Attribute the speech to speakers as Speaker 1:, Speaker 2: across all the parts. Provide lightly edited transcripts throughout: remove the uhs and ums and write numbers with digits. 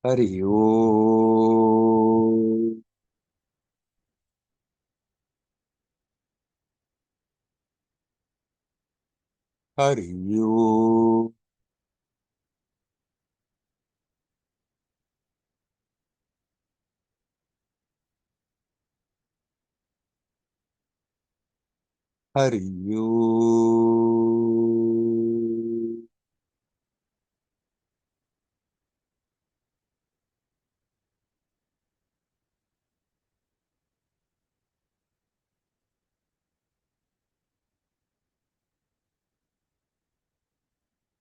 Speaker 1: Hari Om. Hari Om. Hari Om.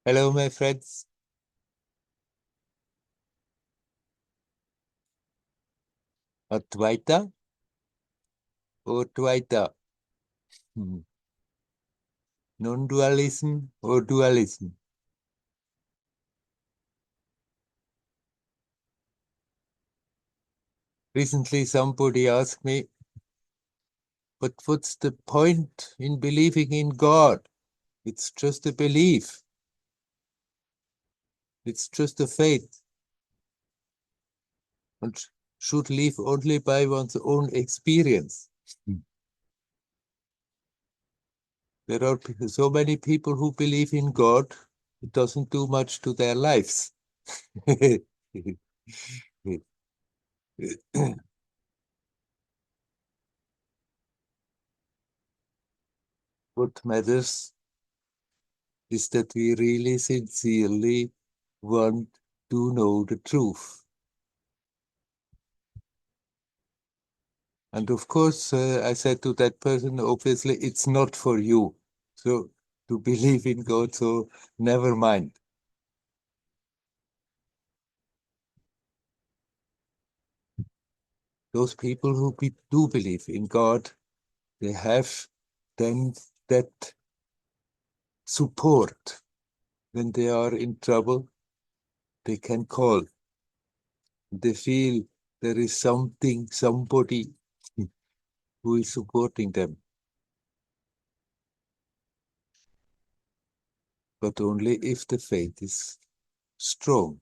Speaker 1: Hello, my friends. Advaita or Dvaita? Hmm. Non-dualism or dualism? Recently, somebody asked me, but what's the point in believing in God? It's just a belief. It's just a faith. And should live only by one's own experience. There are so many people who believe in God, it doesn't do much to their lives. What matters is that we really sincerely want to know the truth. And of course, I said to that person, obviously, it's not for you. So to believe in God, so never mind. Those people who do believe in God, they have then that support when they are in trouble. They can call. They feel there is something, somebody who is supporting them, but only if the faith is strong.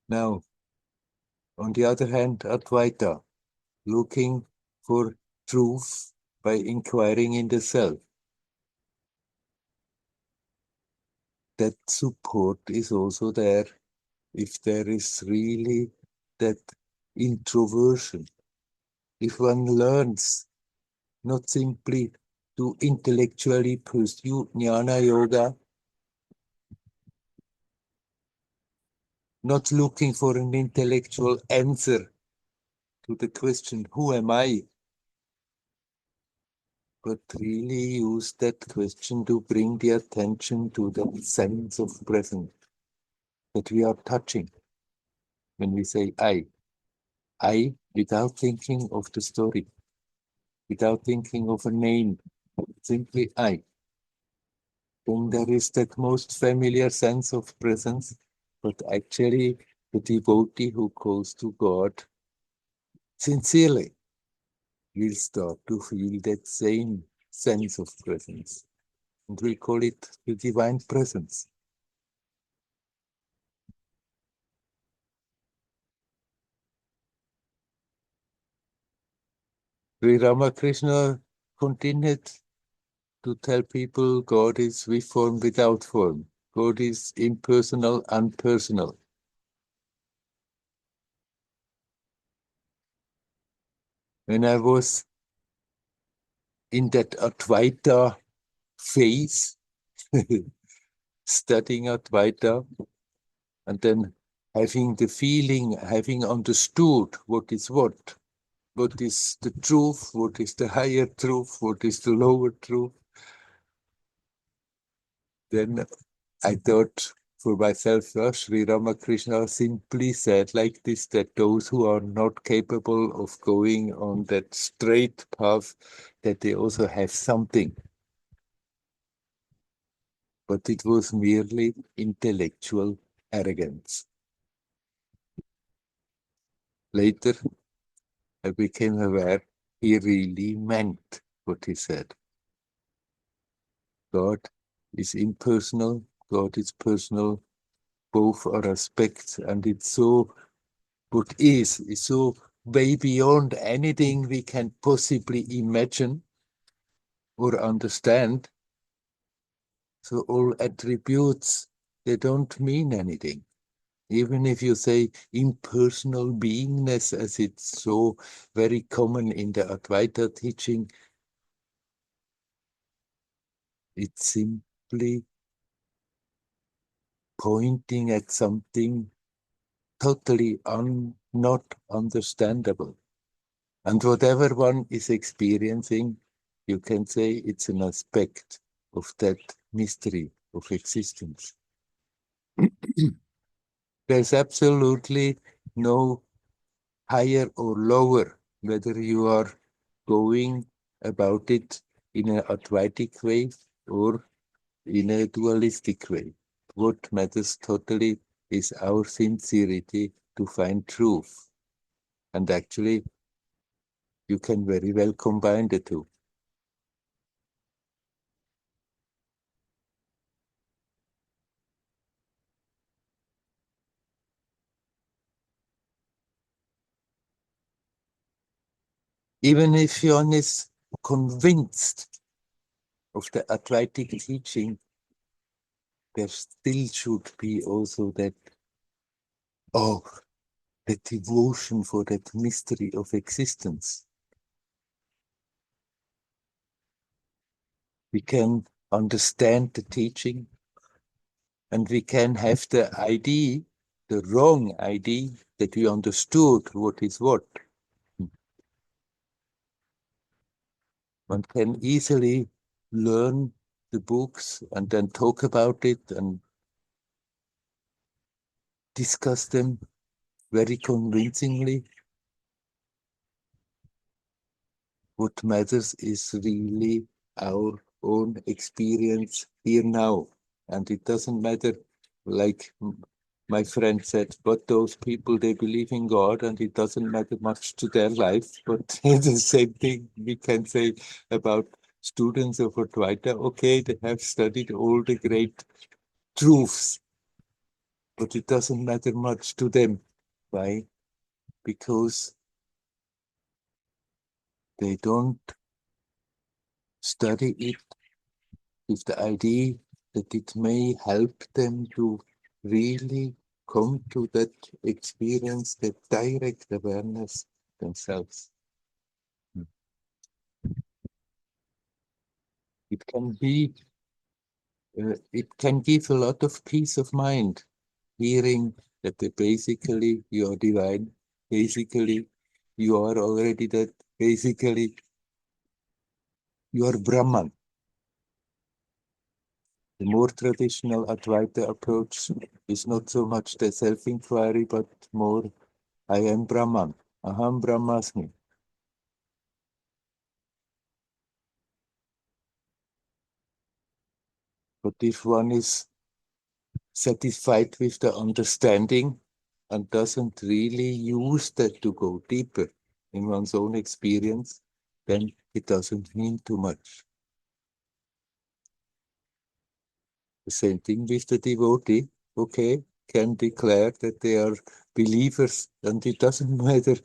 Speaker 1: Now, on the other hand, Advaita, looking for truth by inquiring in the self. That support is also there if there is really that introversion. If one learns not simply to intellectually pursue jnana yoga, not looking for an intellectual answer to the question, who am I? But really use that question to bring the attention to the sense of presence that we are touching when we say I. I without thinking of the story, without thinking of a name, simply I. Then there is that most familiar sense of presence, but actually the devotee who calls to God sincerely will start to feel that same sense of presence. And we call it the divine presence. Sri Ramakrishna continued to tell people God is with form without form. God is impersonal, unpersonal. When I was in that Advaita phase, studying Advaita, and then having the feeling, having understood what is the truth, what is the higher truth, what is the lower truth, then I thought for myself, Sri Ramakrishna simply said like this, that those who are not capable of going on that straight path, that they also have something. But it was merely intellectual arrogance. Later, I became aware he really meant what he said. God is impersonal, God is personal, both are aspects, and it's so, what is so way beyond anything we can possibly imagine or understand. So all attributes, they don't mean anything. Even if you say impersonal beingness, as it's so very common in the Advaita teaching, it's simply pointing at something totally not understandable. And whatever one is experiencing, you can say it's an aspect of that mystery of existence. There's absolutely no higher or lower, whether you are going about it in an Advaitic way or in a dualistic way. What matters totally is our sincerity to find truth. And actually, you can very well combine the two. Even if one is convinced of the Advaitic teaching, there still should be also that, oh, the devotion for that mystery of existence. We can understand the teaching, and we can have the idea, the wrong idea, that we understood what is what. One can easily learn the books and then talk about it and discuss them very convincingly. What matters is really our own experience here now. And it doesn't matter, like my friend said, but those people, they believe in God and it doesn't matter much to their life. But the same thing we can say about students of Advaita. Okay, they have studied all the great truths, but it doesn't matter much to them. Why? Because they don't study it with the idea that it may help them to really come to that experience, that direct awareness themselves. It can be, it can give a lot of peace of mind, hearing that basically you are divine, basically you are already that, basically you are Brahman. The more traditional Advaita approach is not so much the self-inquiry, but more, I am Brahman, aham brahmasmi. But if one is satisfied with the understanding and doesn't really use that to go deeper in one's own experience, then it doesn't mean too much. The same thing with the devotee, okay, can declare that they are believers, and it doesn't matter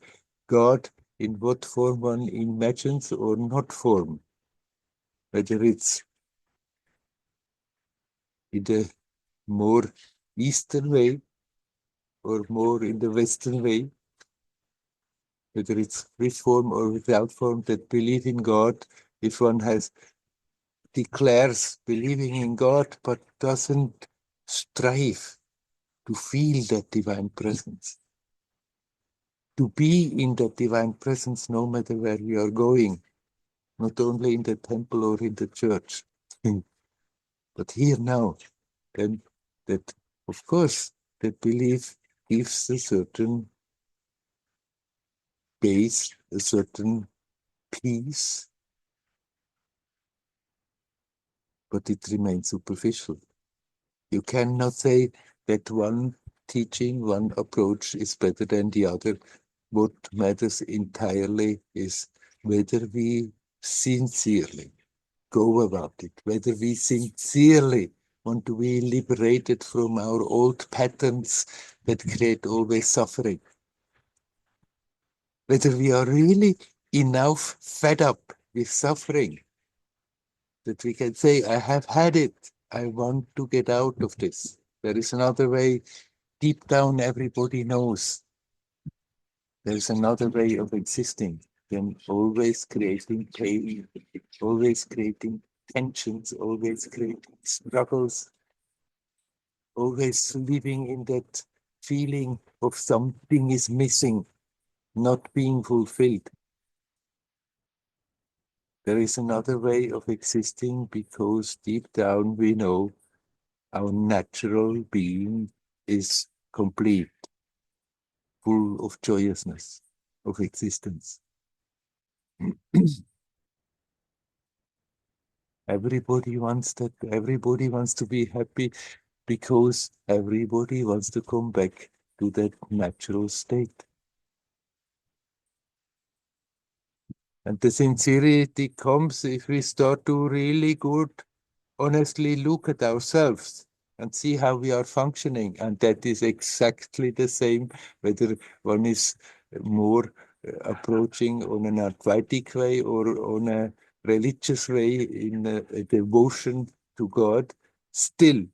Speaker 1: God in what form one imagines or not form, whether it's in the more Eastern way or more in the Western way, whether it's with form or without form, that believe in God, if one has declares believing in God but doesn't strive to feel that divine presence, to be in that divine presence no matter where we are going, not only in the temple or in the church, but here now, then that, of course, that belief gives a certain base, a certain peace, but it remains superficial. You cannot say that one teaching, one approach is better than the other. What matters entirely is whether we sincerely go about it, whether we sincerely want to be liberated from our old patterns that create always suffering. Whether we are really enough fed up with suffering that we can say, I have had it, I want to get out of this. There is another way. Deep down, everybody knows there's another way of existing than always creating pain, always creating tensions, always creating struggles, always living in that feeling of something is missing, not being fulfilled. There is another way of existing because deep down we know our natural being is complete, full of joyousness, of existence. Everybody wants that. Everybody wants to be happy because everybody wants to come back to that natural state. And the sincerity comes if we start to really good, honestly look at ourselves and see how we are functioning. And that is exactly the same, whether one is more approaching on an Advaitic way or on a religious way in a devotion to God. Still,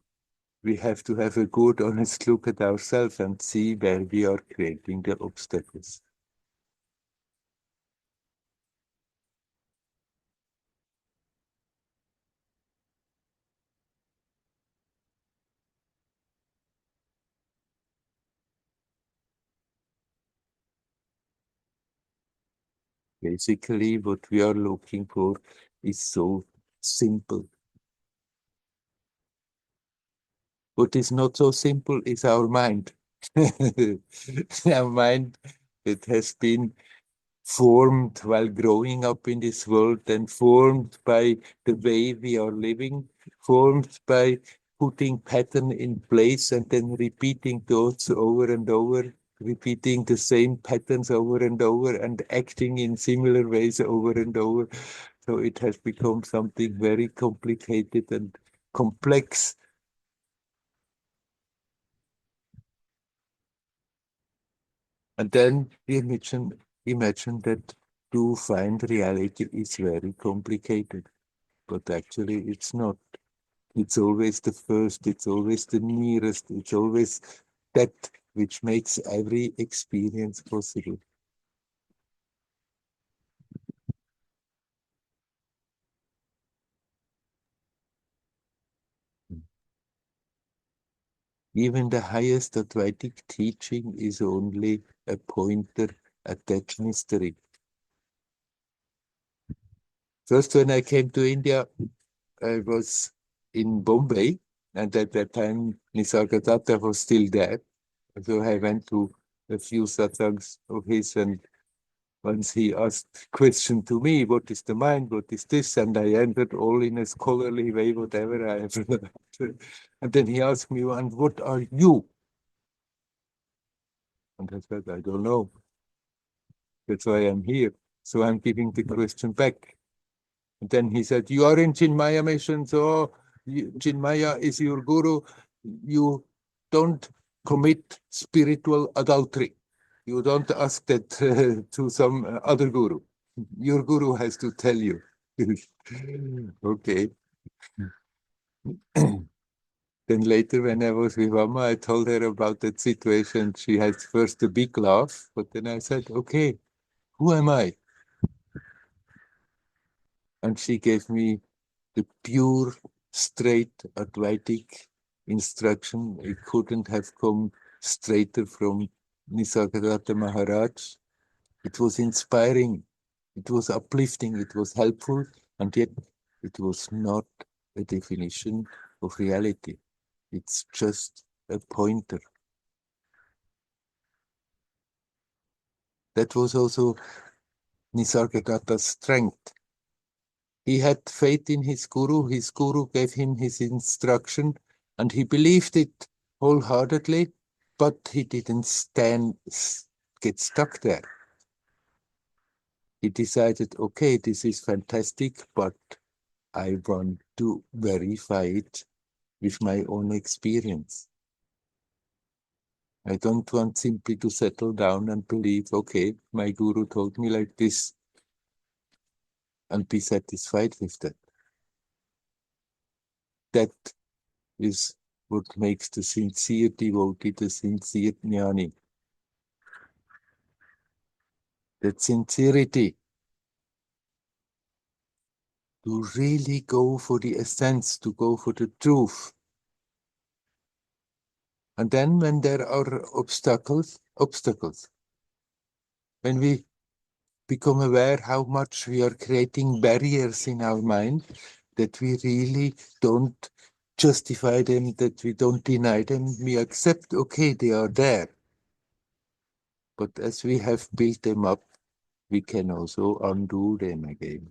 Speaker 1: we have to have a good, honest look at ourselves and see where we are creating the obstacles. Basically, what we are looking for is so simple. What is not so simple is our mind. Our mind, it has been formed while growing up in this world and formed by the way we are living, formed by putting pattern in place and then repeating thoughts over and over, repeating the same patterns over and over and acting in similar ways over and over. So it has become something very complicated and complex. And then we imagine that to find reality is very complicated, but actually it's not. It's always the first, it's always the nearest, it's always that which makes every experience possible. Even the highest Advaitic teaching is only a pointer at that mystery. First, when I came to India, I was in Bombay, and at that time Nisargadatta was still there. So I went to a few satsangs of his, and once he asked question to me, what is the mind, what is this? And I answered all in a scholarly way, whatever I have learned. And then he asked me, and what are you? And I said, I don't know. That's why I'm here. So I'm giving the question back. And then he said, you are in Chinmaya mission, so Chinmaya is your guru. You don't commit spiritual adultery. You don't ask that to some other guru. Your guru has to tell you. Okay. Then later, when I was with Mama, I told her about that situation. She had first a big laugh, but then I said, okay, who am I? And she gave me the pure, straight Advaitic instruction. It couldn't have come straighter from Nisargadatta Maharaj. It was inspiring, it was uplifting, it was helpful, and yet it was not a definition of reality. It's just a pointer. That was also Nisargadatta's strength. He had faith in his guru gave him his instruction, and he believed it wholeheartedly, but he didn't get stuck there. He decided, okay, this is fantastic, but I want to verify it with my own experience. I don't want simply to settle down and believe, okay, my guru told me like this, and be satisfied with that. That is what makes the sincere devotee, the sincere jnani. That sincerity to really go for the essence, to go for the truth. And then when there are obstacles, when we become aware how much we are creating barriers in our mind, that we really don't justify them, that we don't deny them, we accept, okay, they are there. But as we have built them up, we can also undo them again.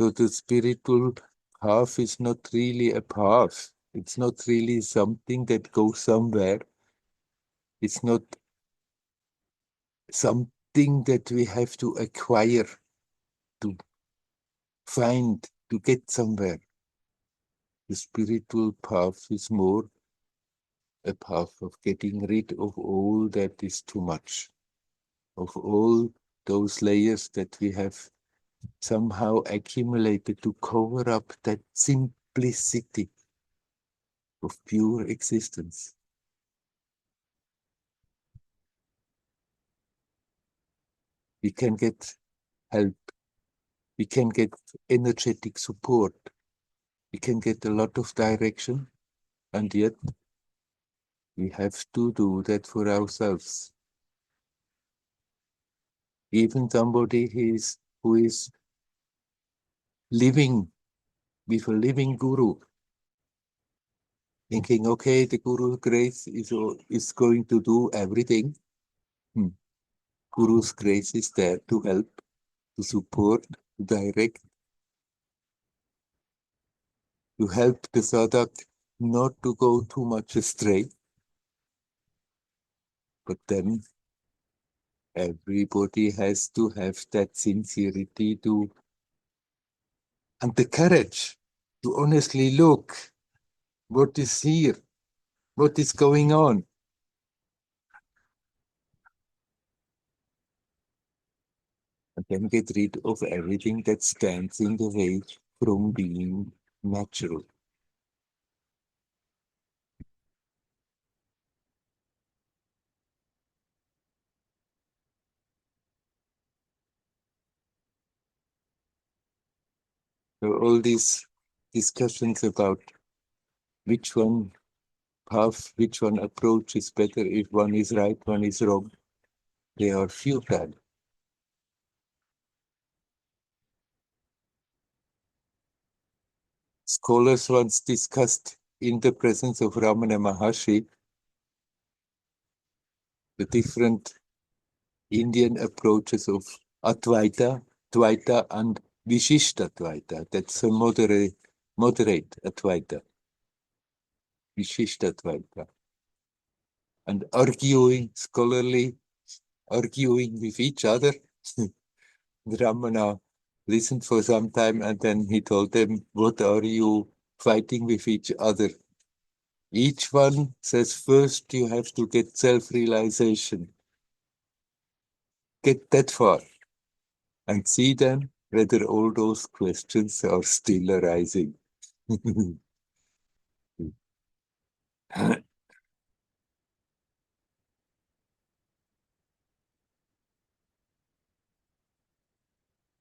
Speaker 1: So the spiritual path is not really a path. It's not really something that goes somewhere. It's not something that we have to acquire, to find, to get somewhere. The spiritual path is more a path of getting rid of all that is too much, of all those layers that we have somehow accumulated to cover up that simplicity of pure existence. We can get help, we can get energetic support, we can get a lot of direction, and yet we have to do that for ourselves. Even somebody who is living with a living guru, thinking, okay, the Guru's grace is going to do everything. Guru's grace is there to help, to support, to direct, to help the sadhak not to go too much astray. But then everybody has to have that sincerity to, and the courage to honestly look what is here, what is going on. And then get rid of everything that stands in the way from being natural. So all these discussions about which one path, which one approach is better, if one is right, one is wrong, they are futile. Scholars once discussed in the presence of Ramana Maharshi the different Indian approaches of Advaita, Dvaita, and Vishishta Dvaita. That's a moderate Advaita, Vishishta Dvaita. And arguing with each other. Ramana listened for some time and then he told them, what are you fighting with each other? Each one says, first you have to get self-realization. Get that far. And see then whether all those questions are still arising.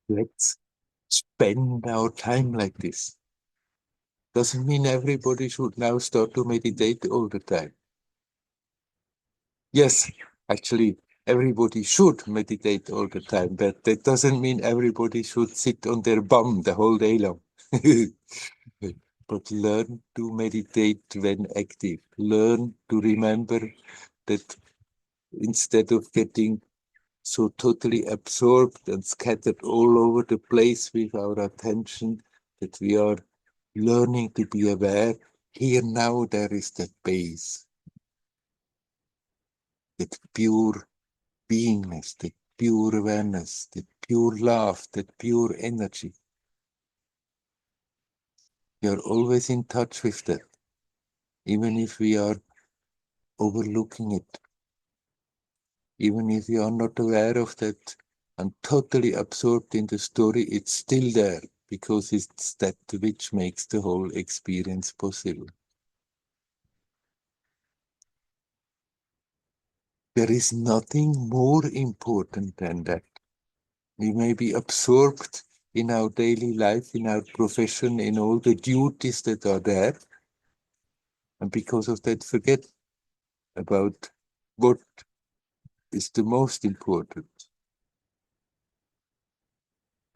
Speaker 1: Let's spend our time like this. Doesn't mean everybody should now start to meditate all the time. Yes, actually, everybody should meditate all the time, but that doesn't mean everybody should sit on their bum the whole day long. But learn to meditate when active. Learn to remember that instead of getting so totally absorbed and scattered all over the place with our attention, that we are learning to be aware. Here now there is that base, that pure beingness, that pure awareness, that pure love, that pure energy. We are always in touch with that, even if we are overlooking it, even if we are not aware of that and totally absorbed in the story, it's still there because it's that which makes the whole experience possible. There is nothing more important than that. We may be absorbed in our daily life, in our profession, in all the duties that are there, and because of that forget about what is the most important.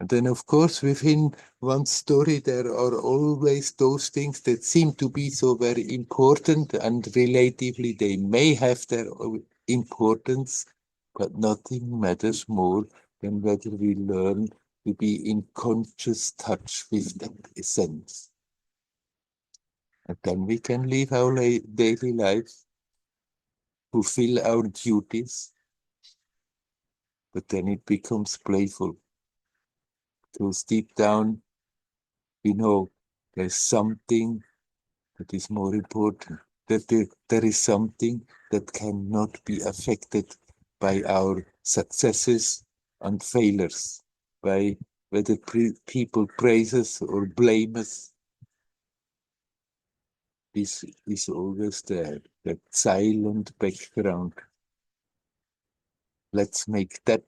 Speaker 1: And then, of course, within one story, there are always those things that seem to be so very important, and relatively they may have their importance, but nothing matters more than whether we learn to be in conscious touch with that essence. And then we can live our daily lives, fulfill our duties, but then it becomes playful. Because deep down, we know there's something that is more important, that there is something that cannot be affected by our successes and failures, by whether people praise us or blame us. This is always there, that silent background. Let's make that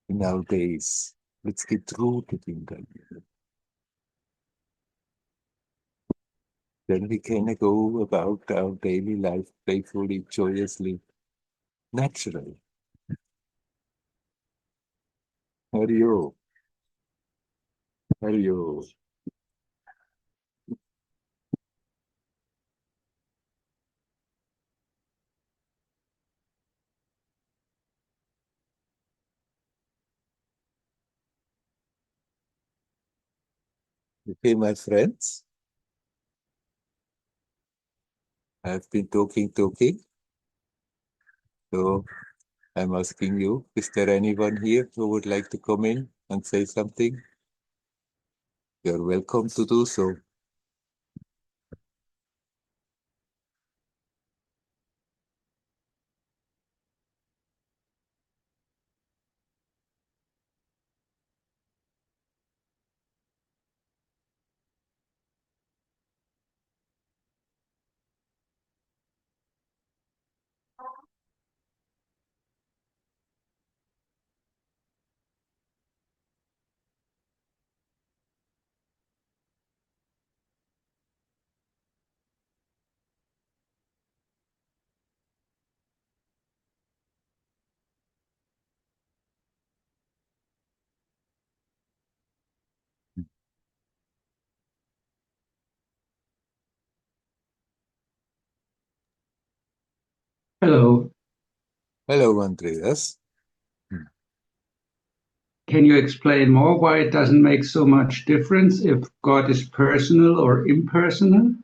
Speaker 1: in our days. Let's get rooted in that. Then we can go about our daily life playfully, joyously, naturally. Hario, Hario. Okay, my friends, I've been talking. So I'm asking you, is there anyone here who would like to come in and say something? You're welcome to do so.
Speaker 2: Hello.
Speaker 1: Hello, Andreas.
Speaker 2: Can you explain more why it doesn't make so much difference if God is personal or impersonal?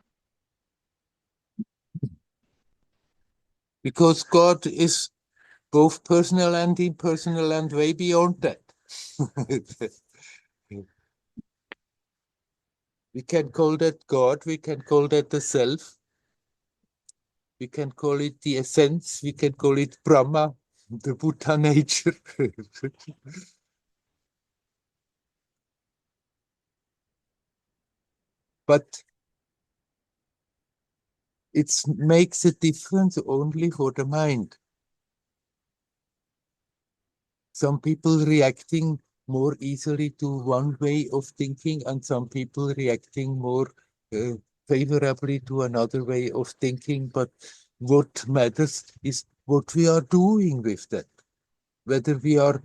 Speaker 1: Because God is both personal and impersonal and way beyond that. We can call that God, we can call that the self, we can call it the essence, we can call it Brahma, the Buddha nature. But it makes a difference only for the mind. Some people reacting more easily to one way of thinking, and some people reacting more uh, favorably to another way of thinking. But what matters is what we are doing with that. Whether we are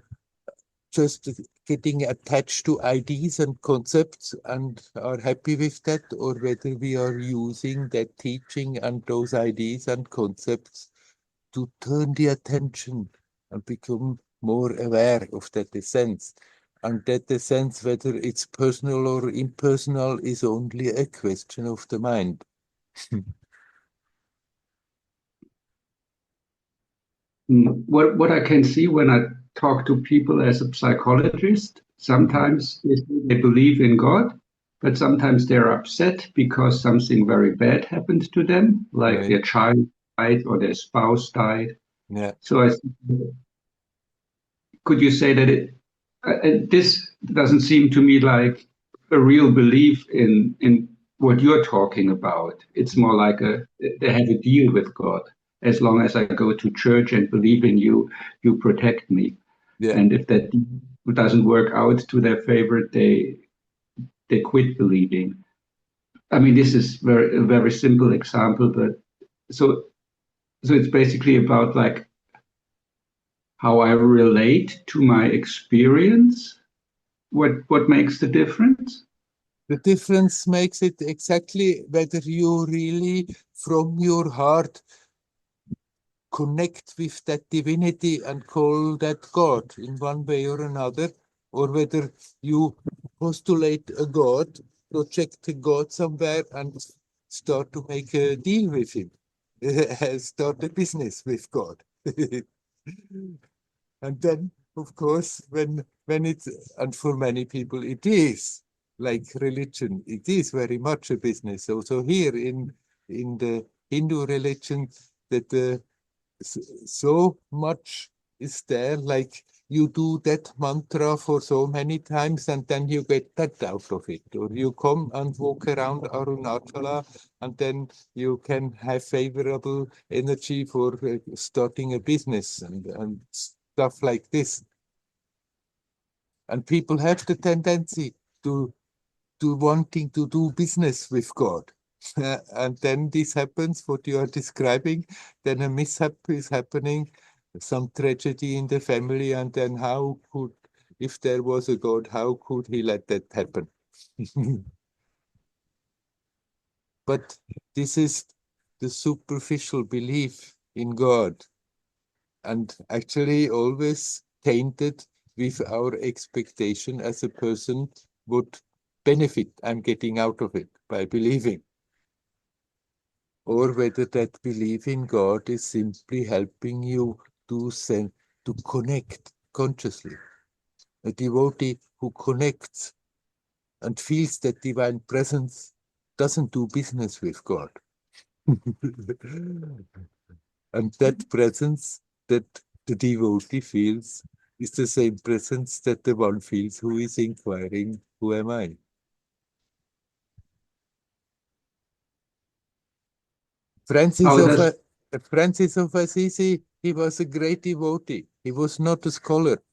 Speaker 1: just getting attached to ideas and concepts and are happy with that, or whether we are using that teaching and those ideas and concepts to turn the attention and become more aware of that essence. And that essence, whether it's personal or impersonal, is only a question of the mind.
Speaker 2: What I can see when I talk to people as a psychologist, sometimes they believe in God, but sometimes they're upset because something very bad happened to them, like
Speaker 1: Right.
Speaker 2: their child died or their spouse died.
Speaker 1: Yeah.
Speaker 2: So could you say that this doesn't seem to me like a real belief in what you're talking about. It's more like they have a deal with God. As long as I go to church and believe in you, you protect me.
Speaker 1: Yeah.
Speaker 2: And if that deal doesn't work out to their favor, they quit believing. I mean, this is a very simple example, but so so it's basically about like how I relate to my experience. What makes the difference?
Speaker 1: The difference makes it exactly whether you really, from your heart, connect with that divinity and call that God in one way or another, or whether you postulate a God, project a God somewhere and start to make a deal with him, start a business with God. And then, of course, when it's, and for many people it is like religion, it is very much a business. Also here in the Hindu religion, that so much is there, like you do that mantra for so many times and then you get that out of it, or you come and walk around Arunachala and then you can have favorable energy for starting a business and stuff like this. And people have the tendency to wanting to do business with God. And then this happens, what you are describing, then a mishap is happening, some tragedy in the family, and then how could, if there was a God, how could he let that happen? But this is the superficial belief in God, and actually always tainted with our expectation as a person what benefit I'm getting out of it by believing, or whether that belief in God is simply helping you to send, to connect consciously. A devotee who connects and feels that divine presence doesn't do business with God. And that presence that the devotee feels is the same presence that the one feels who is inquiring, who am I? Francis
Speaker 2: Oh,
Speaker 1: of,
Speaker 2: that's
Speaker 1: Francis of Assisi, he was a great devotee. He was not a scholar.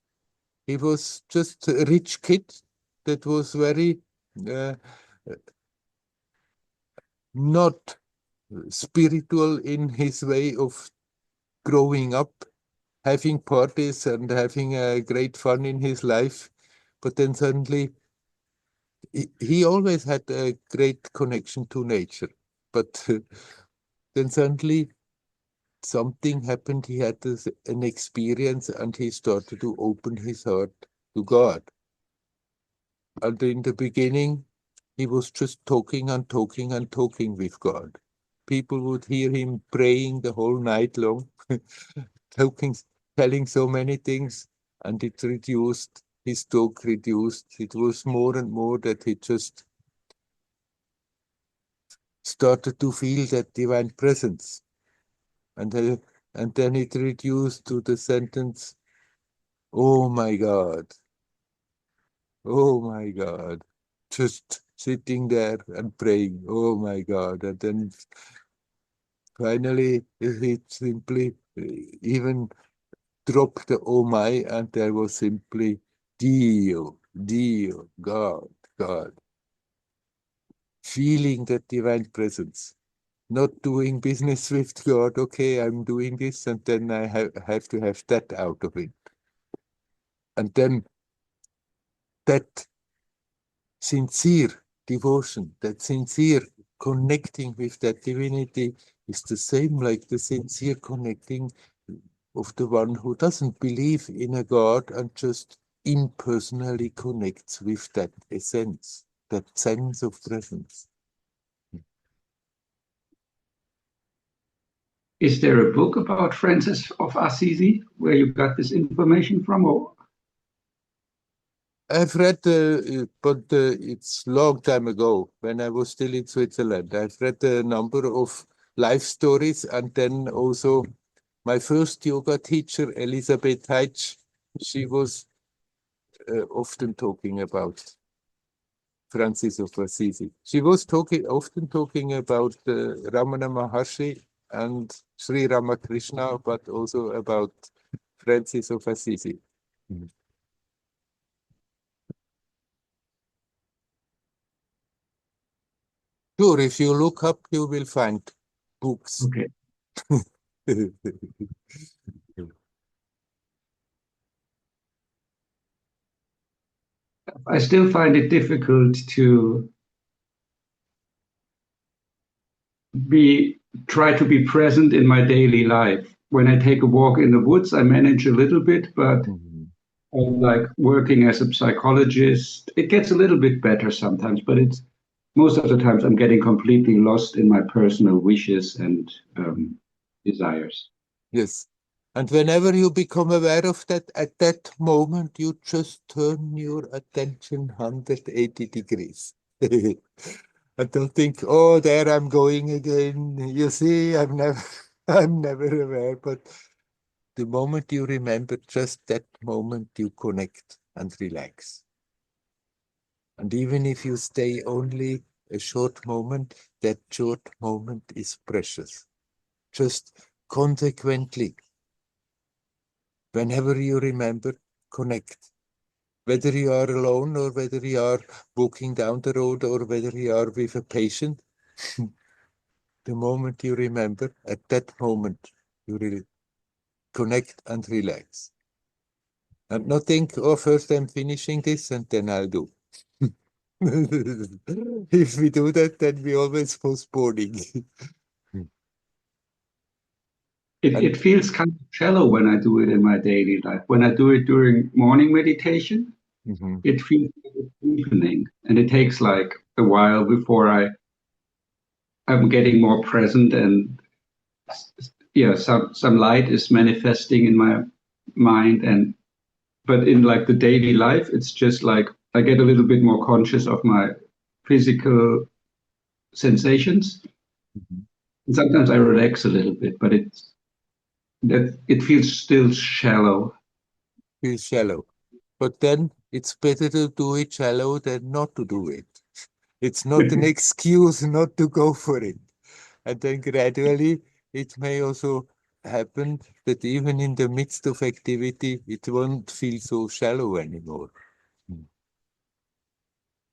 Speaker 1: He was just a rich kid that was very uh, not spiritual in his way of growing up, having parties and having great fun in his life. But then suddenly, he always had a great connection to nature. But then suddenly, something happened. He had an experience and he started to open his heart to God. And in the beginning, he was just talking and talking and talking with God. People would hear him praying the whole night long, talking, telling so many things, and it reduced, his talk reduced. It was more and more that he just started to feel that divine presence. And, and then it reduced to the sentence, oh my God, oh my God. Just sitting there and praying, oh my God. And then finally, he simply even dropped the oh my, and there was simply Dio, Dio, God, God. Feeling that divine presence. Not doing business with God, okay, I'm doing this, and then I have to have that out of it. And then that sincere devotion, that sincere connecting with that divinity is the same like the sincere connecting of the one who doesn't believe in a God and just impersonally connects with that essence, that sense of presence.
Speaker 2: Is there a book about Francis of Assisi where you got this information from? Or
Speaker 1: I've read, but it's long time ago when I was still in Switzerland. I've read a number of life stories, and then also my first yoga teacher, Elisabeth Heitsch, she was often talking about Francis of Assisi. She was often talking about Ramana Maharshi and Sri Ramakrishna, but also about Francis of Assisi. Mhm. Sure, if you look up, you will find books.
Speaker 2: okay, I still find it difficult to be try to be present in my daily life. When I take a walk in the woods, I manage a little bit, but
Speaker 1: Mhm.
Speaker 2: like working as a psychologist, it gets a little bit better sometimes, but it's most of the times I'm getting completely lost in my personal wishes and desires.
Speaker 1: Yes. And whenever you become aware of that, at that moment, you just turn your attention 180 degrees. I don't think, oh, there I'm going again. You see, I'm never, I'm never aware. But the moment you remember, just that moment, you connect and relax. And even if you stay only a short moment, that short moment is precious. Just consequently, whenever you remember, connect. Whether you are alone or whether you are walking down the road or whether you are with a patient, the moment you remember, at that moment, you really connect and relax. And not think, oh, first I'm finishing this and then I'll do. If we do that, then we always postponing.
Speaker 2: It
Speaker 1: And
Speaker 2: feels kind of shallow when I do it in my daily life. When I do it during morning meditation,
Speaker 1: mhm,
Speaker 2: it feels like deepening, and it takes like a while before I'm getting more present and yeah, some light is manifesting in my mind and but in like the daily life, it's just like I get a little bit more conscious of my physical sensations.
Speaker 1: mhm,
Speaker 2: And sometimes I relax a little bit, but it feels still shallow.
Speaker 1: feel shallow. But then it's better to do it shallow than not to do it. It's not an excuse not to go for it. And then gradually it may also happen that even in the midst of activity, it won't feel so shallow anymore. Mm.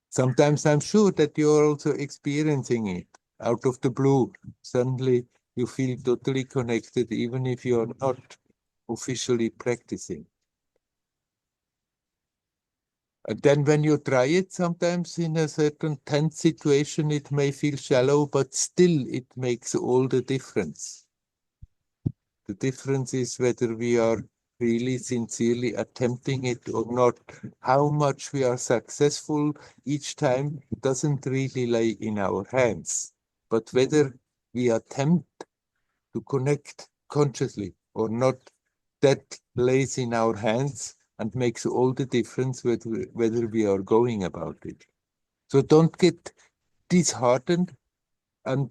Speaker 1: Sometimes I'm sure that you're also experiencing it out of the blue. Suddenly you feel totally connected, even if you're not officially practicing. And then when you try it, sometimes in a certain tense situation, it may feel shallow, but still it makes all the difference. The difference is whether we are really sincerely attempting it or not. How much we are successful each time doesn't really lay in our hands, but whether we attempt to connect consciously or not, that lays in our hands and makes all the difference whether we are going about it. So don't get disheartened and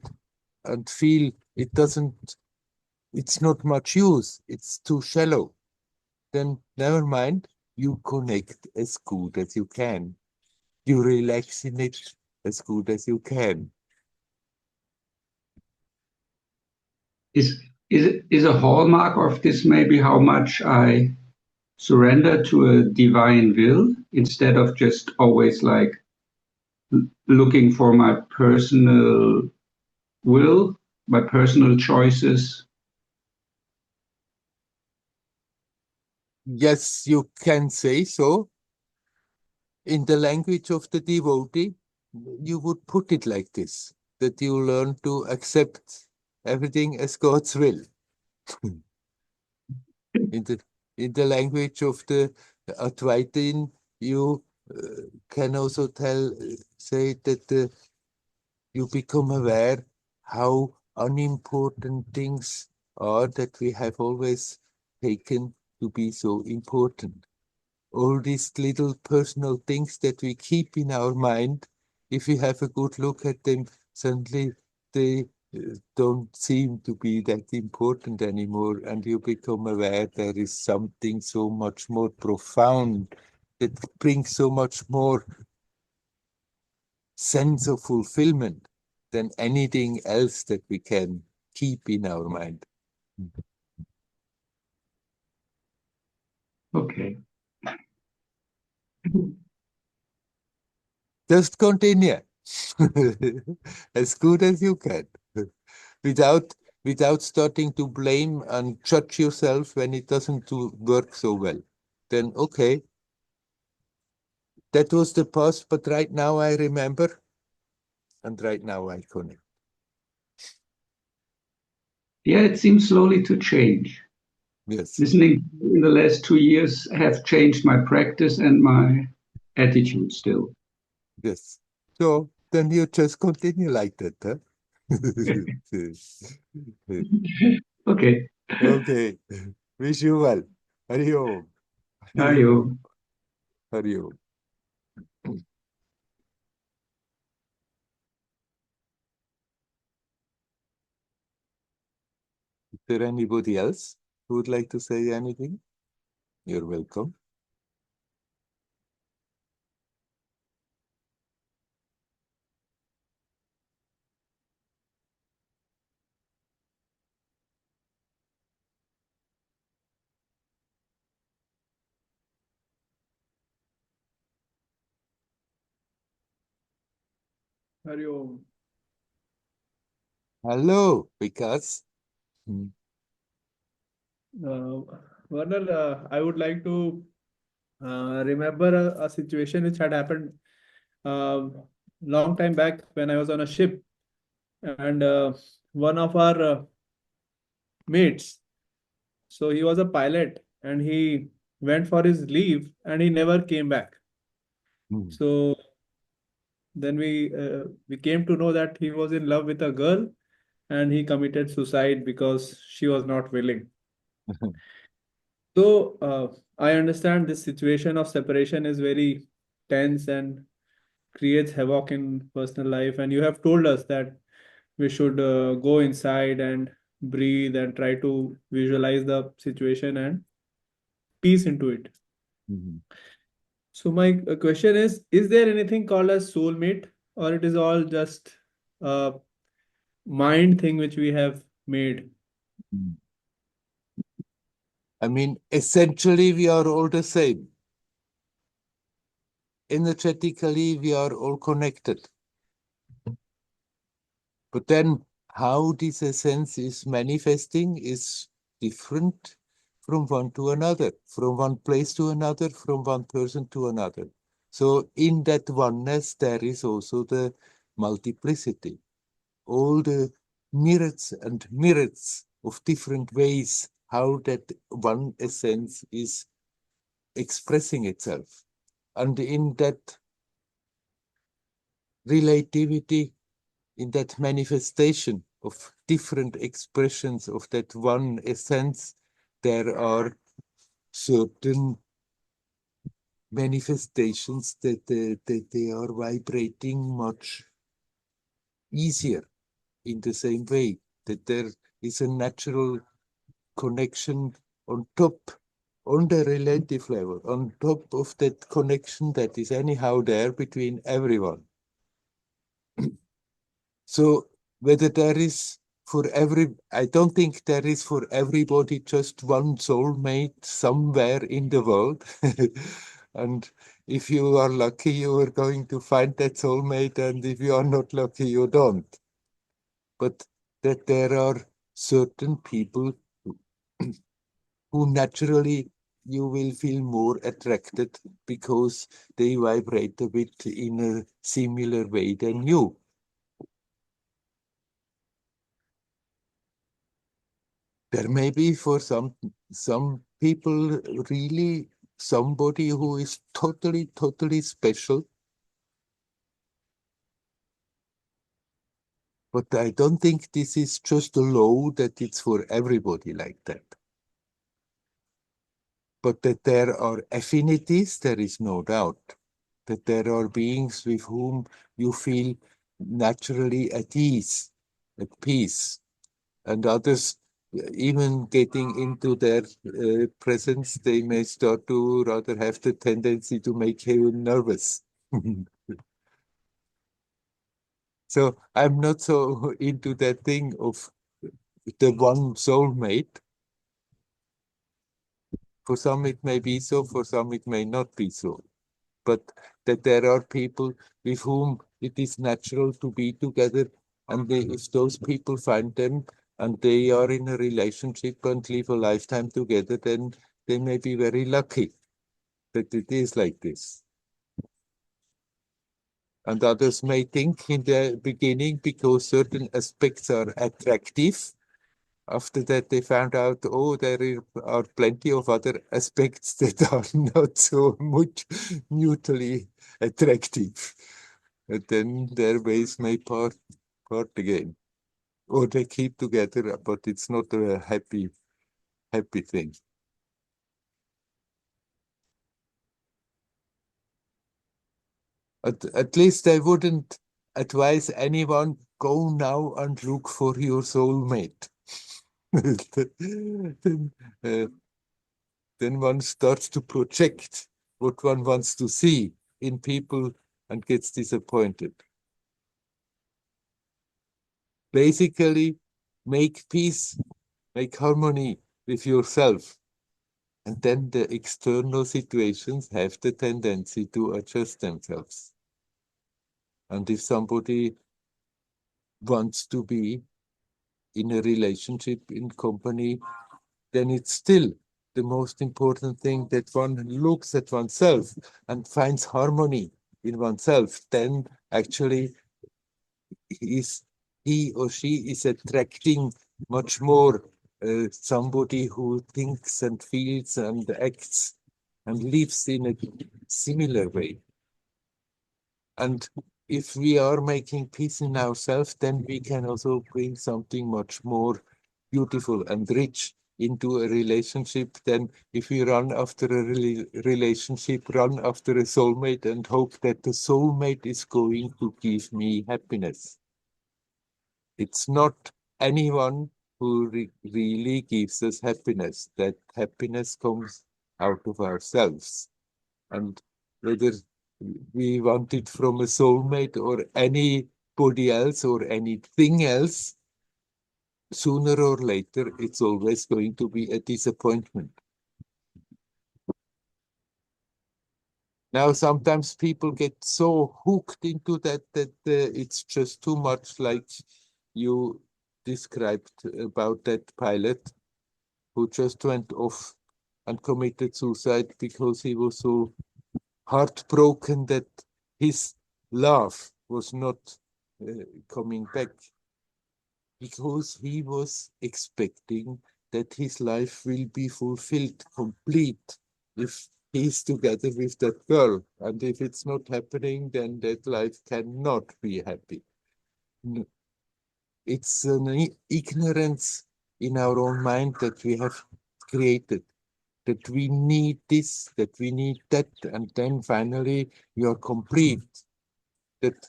Speaker 1: feel it's not much use, it's too shallow. Then never mind, you connect as good as you can. You relax in it as good as you can.
Speaker 2: Is a hallmark of this maybe how much I surrender to a divine will instead of just always like looking for my personal will, my personal choices.
Speaker 1: Yes, you can say so. In the language of the devotee, you would put it like this, that you learn to accept everything as God's will. In the language of the Advaitin, you can also say that you become aware how unimportant things are that we have always taken to be so important. All these little personal things that we keep in our mind, if we have a good look at them, suddenly they don't seem to be that important anymore, and you become aware there is something so much more profound that brings so much more sense of fulfillment than anything else that we can keep in our mind.
Speaker 2: Okay.
Speaker 1: Just continue as good as you can, without without starting to blame and judge yourself when it doesn't work so well. Then okay, that was the past, but right now I remember, and right now I connect.
Speaker 2: Yeah, it seems slowly to change.
Speaker 1: Yes,
Speaker 2: Listening in the last 2 years have changed my practice and my attitude still.
Speaker 1: yes. So then you just continue like that, huh?
Speaker 2: Okay.
Speaker 1: Okay. Wish you well. Hari Om.
Speaker 2: Are
Speaker 1: Hari Om.
Speaker 2: you?
Speaker 1: Hari Om. Is there anybody else who would like to say anything? You're welcome.
Speaker 3: Hari Om.
Speaker 1: Hello, because
Speaker 3: Uh, Werner, I would like to remember a situation which had happened long time back when I was on a ship, and one of our mates, so he was a pilot, and he went for his leave, and he never came back. So then we came to know that he was in love with a girl, and he committed suicide because she was not willing. So I understand this situation of separation is very tense and creates havoc in personal life. And you have told us that we should go inside and breathe and try to visualize the situation and peace into it. So my question is there anything called as soulmate, or it is all just a mind thing which we have made?
Speaker 1: I mean, essentially, we are all the same. Energetically, we are all connected. But then, how this essence is manifesting is different from one to another, from one place to another, from one person to another. So, in that oneness, there is also the multiplicity, all the myriads and myriads of different ways how that one essence is expressing itself. And in that relativity, in that manifestation of different expressions of that one essence, there are certain manifestations that they are vibrating much easier in the same way, that there is a natural connection on top, on the relative level, on top of that connection that is anyhow there between everyone. So whether there is for every, I don't think there is for everybody just one soulmate somewhere in the world. And if you are lucky, you are going to find that soulmate, and if you are not lucky, you don't. But that there are certain people who naturally you will feel more attracted because they vibrate a bit in a similar way than you. There may be for some people really somebody who is totally special, But I don't think this is just a law that it's for everybody like that. But that there are affinities, there is no doubt. That there are beings with whom you feel naturally at ease, at peace, and others, even getting into their presence, they may start to rather have the tendency to make you nervous. So I'm not so into that thing of the one soulmate. For some it may be so, for some it may not be so. But that there are people with whom it is natural to be together, and if those people find them and they are in a relationship and live a lifetime together, then they may be very lucky that it is like this. And others may think in the beginning, because certain aspects are attractive, after that they found out, oh, there are plenty of other aspects that are not so much mutually attractive. And then their ways may part again. Or they keep together, but it's not a happy thing. At least I wouldn't advise anyone, go now and look for your soulmate. then, uh, then one starts to project what one wants to see in people and gets disappointed. Basically, make peace, make harmony with yourself. And then the external situations have the tendency to adjust themselves. And if somebody wants to be in a relationship, in company, then it's still the most important thing that one looks at oneself and finds harmony in oneself. Then actually he or she is attracting much more somebody who thinks and feels and acts and lives in a similar way. And if we are making peace in ourselves, then we can also bring something much more beautiful and rich into a relationship than if we run after a relationship, run after a soulmate and hope that the soulmate is going to give me happiness. It's not anyone who really gives us happiness. That happiness comes out of ourselves. And whether we want it from a soulmate or anybody else or anything else, sooner or later, it's always going to be a disappointment. Now, sometimes people get so hooked into that it's just too much, like you described about that pilot who just went off and committed suicide because he was so heartbroken that his love was not coming back, because he was expecting that his life will be fulfilled, complete, if he's together with that girl. And if it's not happening, then that life cannot be happy. It's an ignorance in our own mind that we have created, that we need this, that we need that, and then finally we are complete. That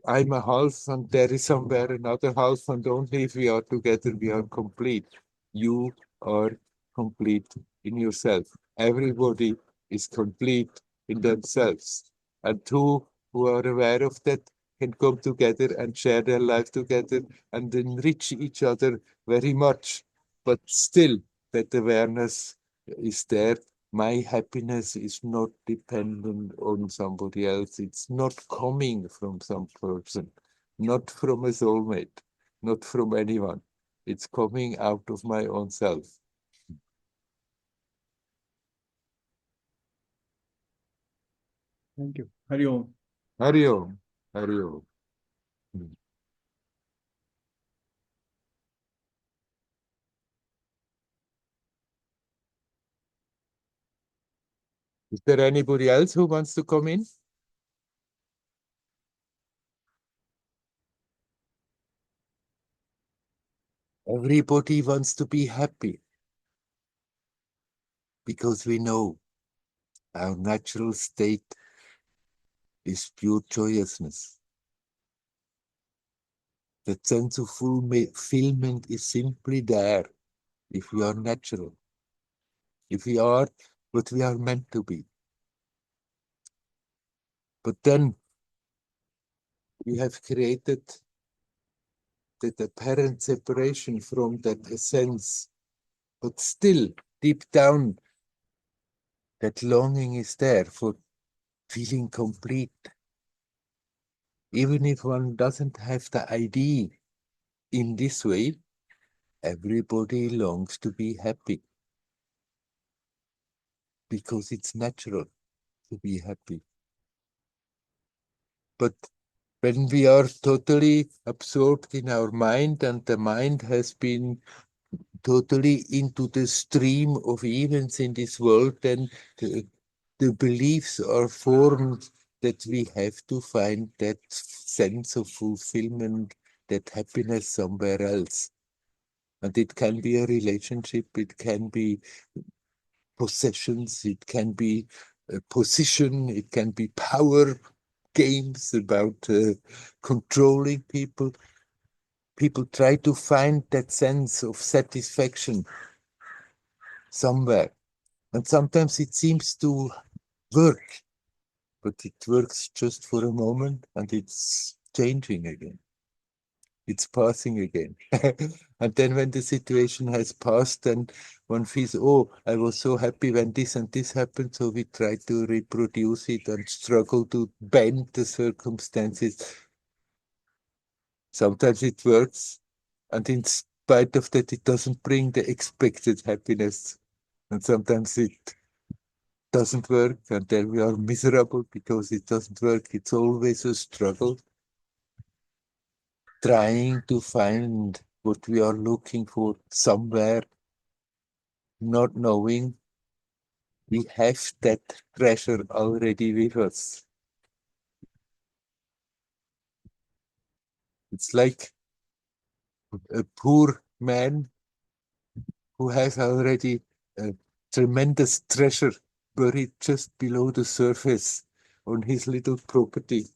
Speaker 1: I'm a half and there is somewhere another half, and only if we are together we are complete. You are complete in yourself. Everybody is complete in themselves. And two who are aware of that can come together and share their life together and enrich each other very much. But still, that awareness is there. My happiness is not dependent on somebody else. It's not coming from some person, not from a soulmate, not from anyone. It's coming out of my own self.
Speaker 3: Thank you. Hari Om.
Speaker 1: Hari Om. Hari Om. Is there anybody else who wants to come in? Everybody wants to be happy because we know our natural state is pure joyousness. The sense of fulfillment is simply there if we are natural, if we are what we are meant to be. But then we have created that apparent separation from that essence, but still deep down that longing is there for feeling complete. Even if one doesn't have the idea in this way, everybody longs to be happy because it's natural to be happy. But when we are totally absorbed in our mind and the mind has been totally into the stream of events in this world, then the beliefs are formed that we have to find that sense of fulfillment, that happiness somewhere else. And it can be a relationship, it can be possessions, it can be a position, it can be power games about controlling people. People try to find that sense of satisfaction somewhere. And sometimes it seems to work, but it works just for a moment and it's changing again. It's passing again. And then when the situation has passed, then one feels, oh, I was so happy when this and this happened, so we try to reproduce it and struggle to bend the circumstances. Sometimes it works, and in spite of that, it doesn't bring the expected happiness. And sometimes it doesn't work, and then we are miserable because it doesn't work. It's always a struggle, trying to find what we are looking for somewhere, not knowing we have that treasure already with us. It's like a poor man who has already a tremendous treasure buried just below the surface on his little property.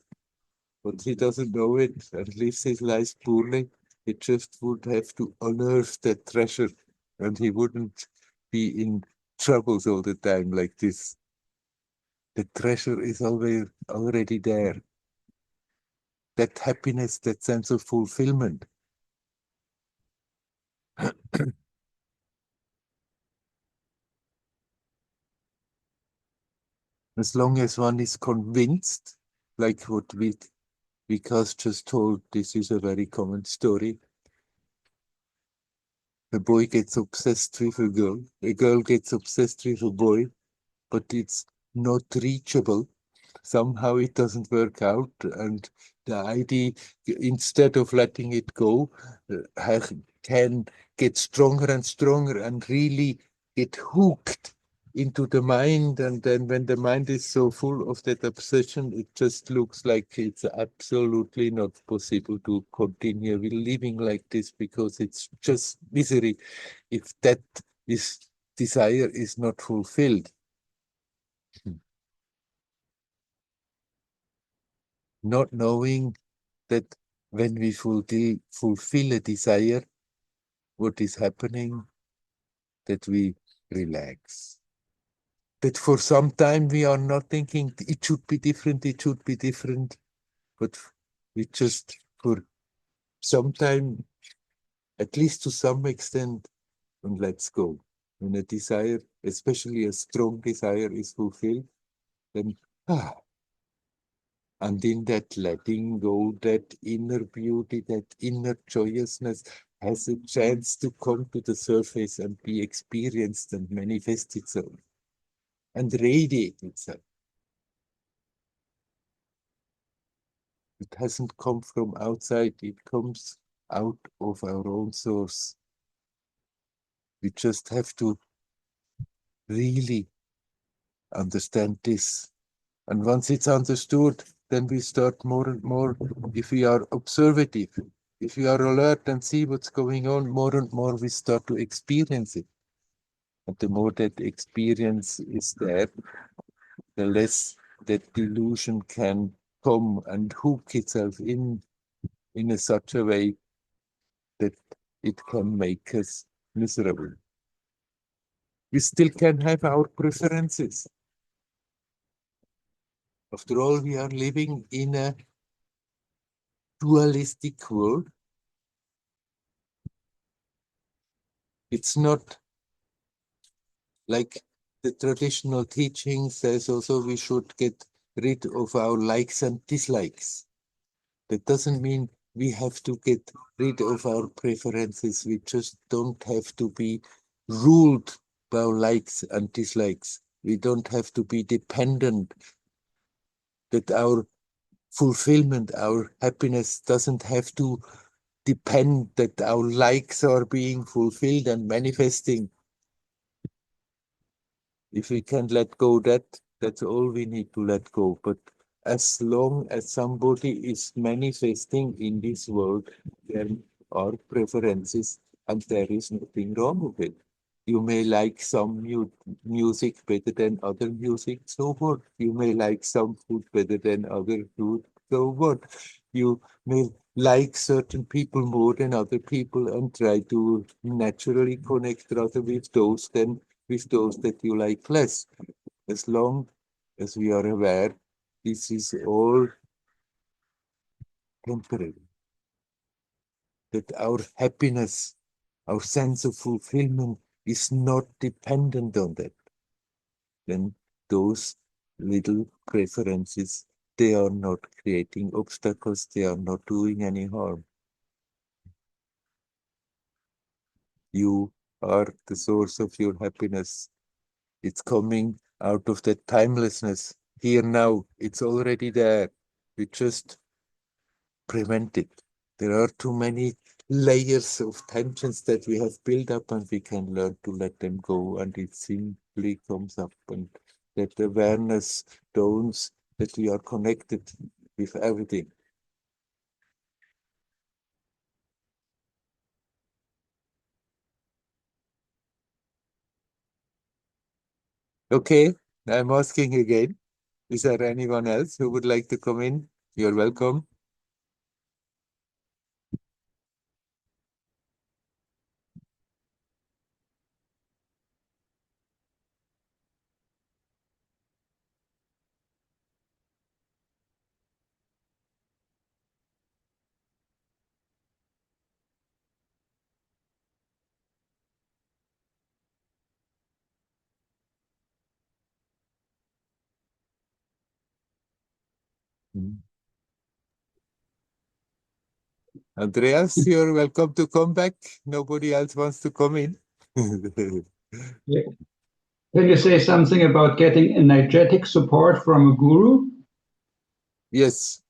Speaker 1: But he doesn't know it and lives his life poorly. He just would have to unearth that treasure and he wouldn't be in troubles all the time like this. The treasure is always already there. That happiness, that sense of fulfillment. As long as one is convinced, like what Vikas just told, this is a very common story. A boy gets obsessed with a girl gets obsessed with a boy, but it's not reachable. Somehow it doesn't work out, and the idea, instead of letting it go, can get stronger and stronger and really get hooked into the mind. And then when the mind is so full of that obsession, it just looks like it's absolutely not possible to continue living like this because it's just misery if that is desire is not fulfilled. Not knowing that when we fulfill a desire, what is happening, that we relax. That for some time we are not thinking it should be different, it should be different, but we just for some time, at least to some extent, and let's go. When a desire, especially a strong desire, is fulfilled, then and in that letting go, that inner beauty, that inner joyousness has a chance to come to the surface and be experienced and manifest itself and radiate itself. It hasn't come from outside, it comes out of our own source. We just have to really understand this. And once it's understood, then we start more and more, if we are observative, If we are alert and see what's going on, more and more we start to experience it. And the more that experience is there, the less that delusion can come and hook itself in such a way that it can make us miserable. We still can have our preferences. After all, we are living in a dualistic world. It's not like the traditional teaching says also we should get rid of our likes and dislikes. That doesn't mean we have to get rid of our preferences. We just don't have to be ruled by our likes and dislikes. We don't have to be dependent, that our fulfillment, our happiness doesn't have to depend that our likes are being fulfilled and manifesting. If we can let go that, that's all we need to let go. But as long as somebody is manifesting in this world, there are preferences and there is nothing wrong with it. You may like some music better than other music, so what? You may like some food better than other food, so what? You may like certain people more than other people and try to naturally connect rather with those than with those that you like less. As long as we are aware, this is all temporary. That our happiness, our sense of fulfillment is not dependent on that. Then those little preferences, they are not creating obstacles, they are not doing any harm. You are the source of your happiness. It's coming out of that timelessness. Here now, it's already there. We just prevent it. There are too many layers of tensions that we have built up and we can learn to let them go and it simply comes up and that awareness dawns that we are connected with everything. Okay, I'm asking again. Is there anyone else who would like to come in? You're welcome. Andreas, you're welcome to come back. Nobody else wants to come in.
Speaker 2: Yeah. Can you say something about getting energetic support from a guru?
Speaker 1: Yes.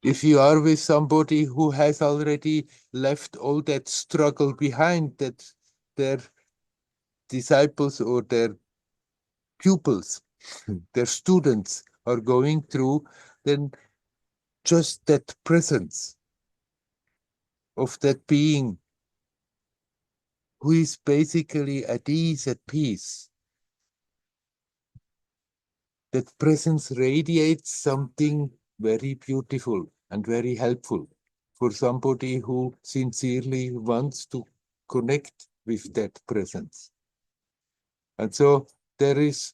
Speaker 1: If you are with somebody who has already left all that struggle behind, that their disciples or their pupils, their students are going through, then just that presence of that being who is basically at ease, at peace, that presence radiates something very beautiful and very helpful for somebody who sincerely wants to connect with that presence. And so there is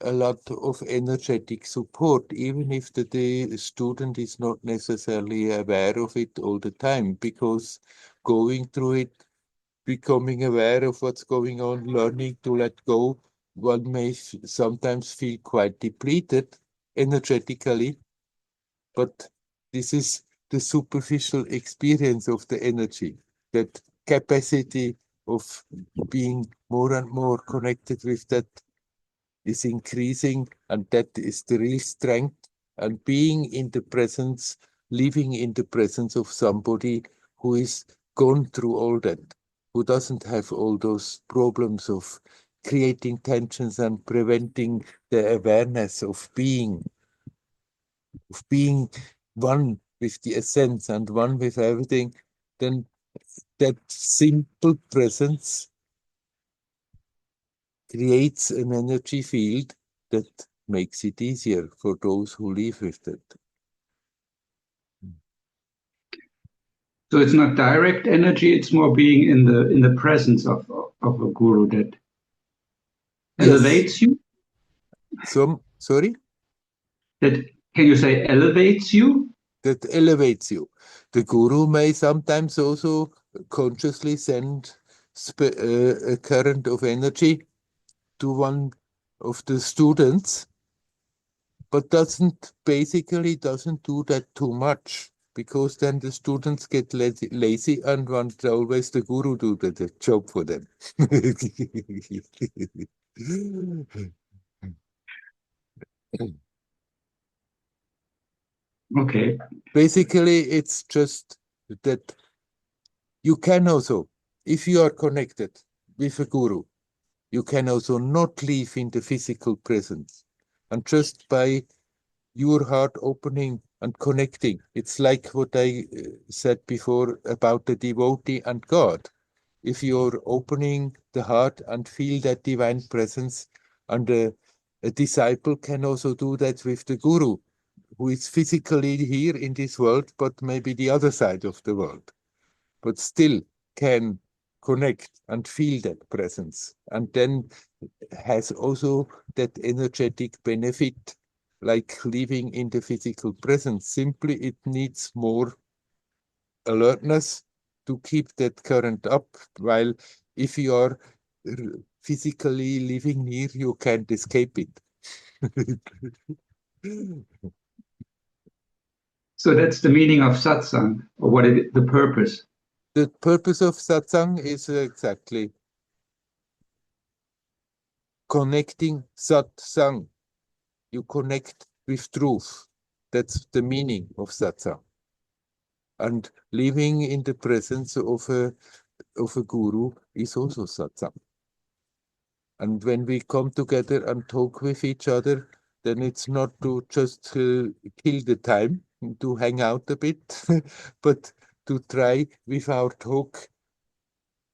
Speaker 1: a lot of energetic support, even if the student is not necessarily aware of it all the time, because going through it, becoming aware of what's going on, learning to let go, one may sometimes feel quite depleted energetically, but this is the superficial experience of the energy, that capacity of being more and more connected with that is increasing, and that is the real strength. And being in the presence, living in the presence of somebody who is gone through all that, who doesn't have all those problems of creating tensions and preventing the awareness of being one with the essence and one with everything, then that simple presence creates an energy field that makes it easier for those who live with it.
Speaker 2: So it's not direct energy, it's more being in the presence of a guru that elevates you.
Speaker 1: Sorry?
Speaker 2: That can you say elevates you?
Speaker 1: That elevates you. The guru may sometimes also consciously send a current of energy to one of the students, but basically doesn't do that too much, because then the students get lazy and want always the guru do the job for them.
Speaker 2: Okay.
Speaker 1: Basically, it's just that you can also, if you are connected with a guru, you can also not live in the physical presence. And just by your heart opening and connecting, it's like what I said before about the devotee and God. If you're opening the heart and feel that divine presence, and a disciple can also do that with the guru, who is physically here in this world, but maybe the other side of the world, but still can connect and feel that presence, and then has also that energetic benefit, like living in the physical presence. Simply, it needs more alertness to keep that current up, while if you are physically living near, you can't escape it.
Speaker 2: So that's the meaning of satsang, or what is the purpose?
Speaker 1: The purpose of satsang is exactly connecting. Satsang, you connect with truth. That's the meaning of satsang. And living in the presence of a guru is also satsang. And when we come together and talk with each other, then it's not to just kill the time, to hang out a bit, but to try with our talk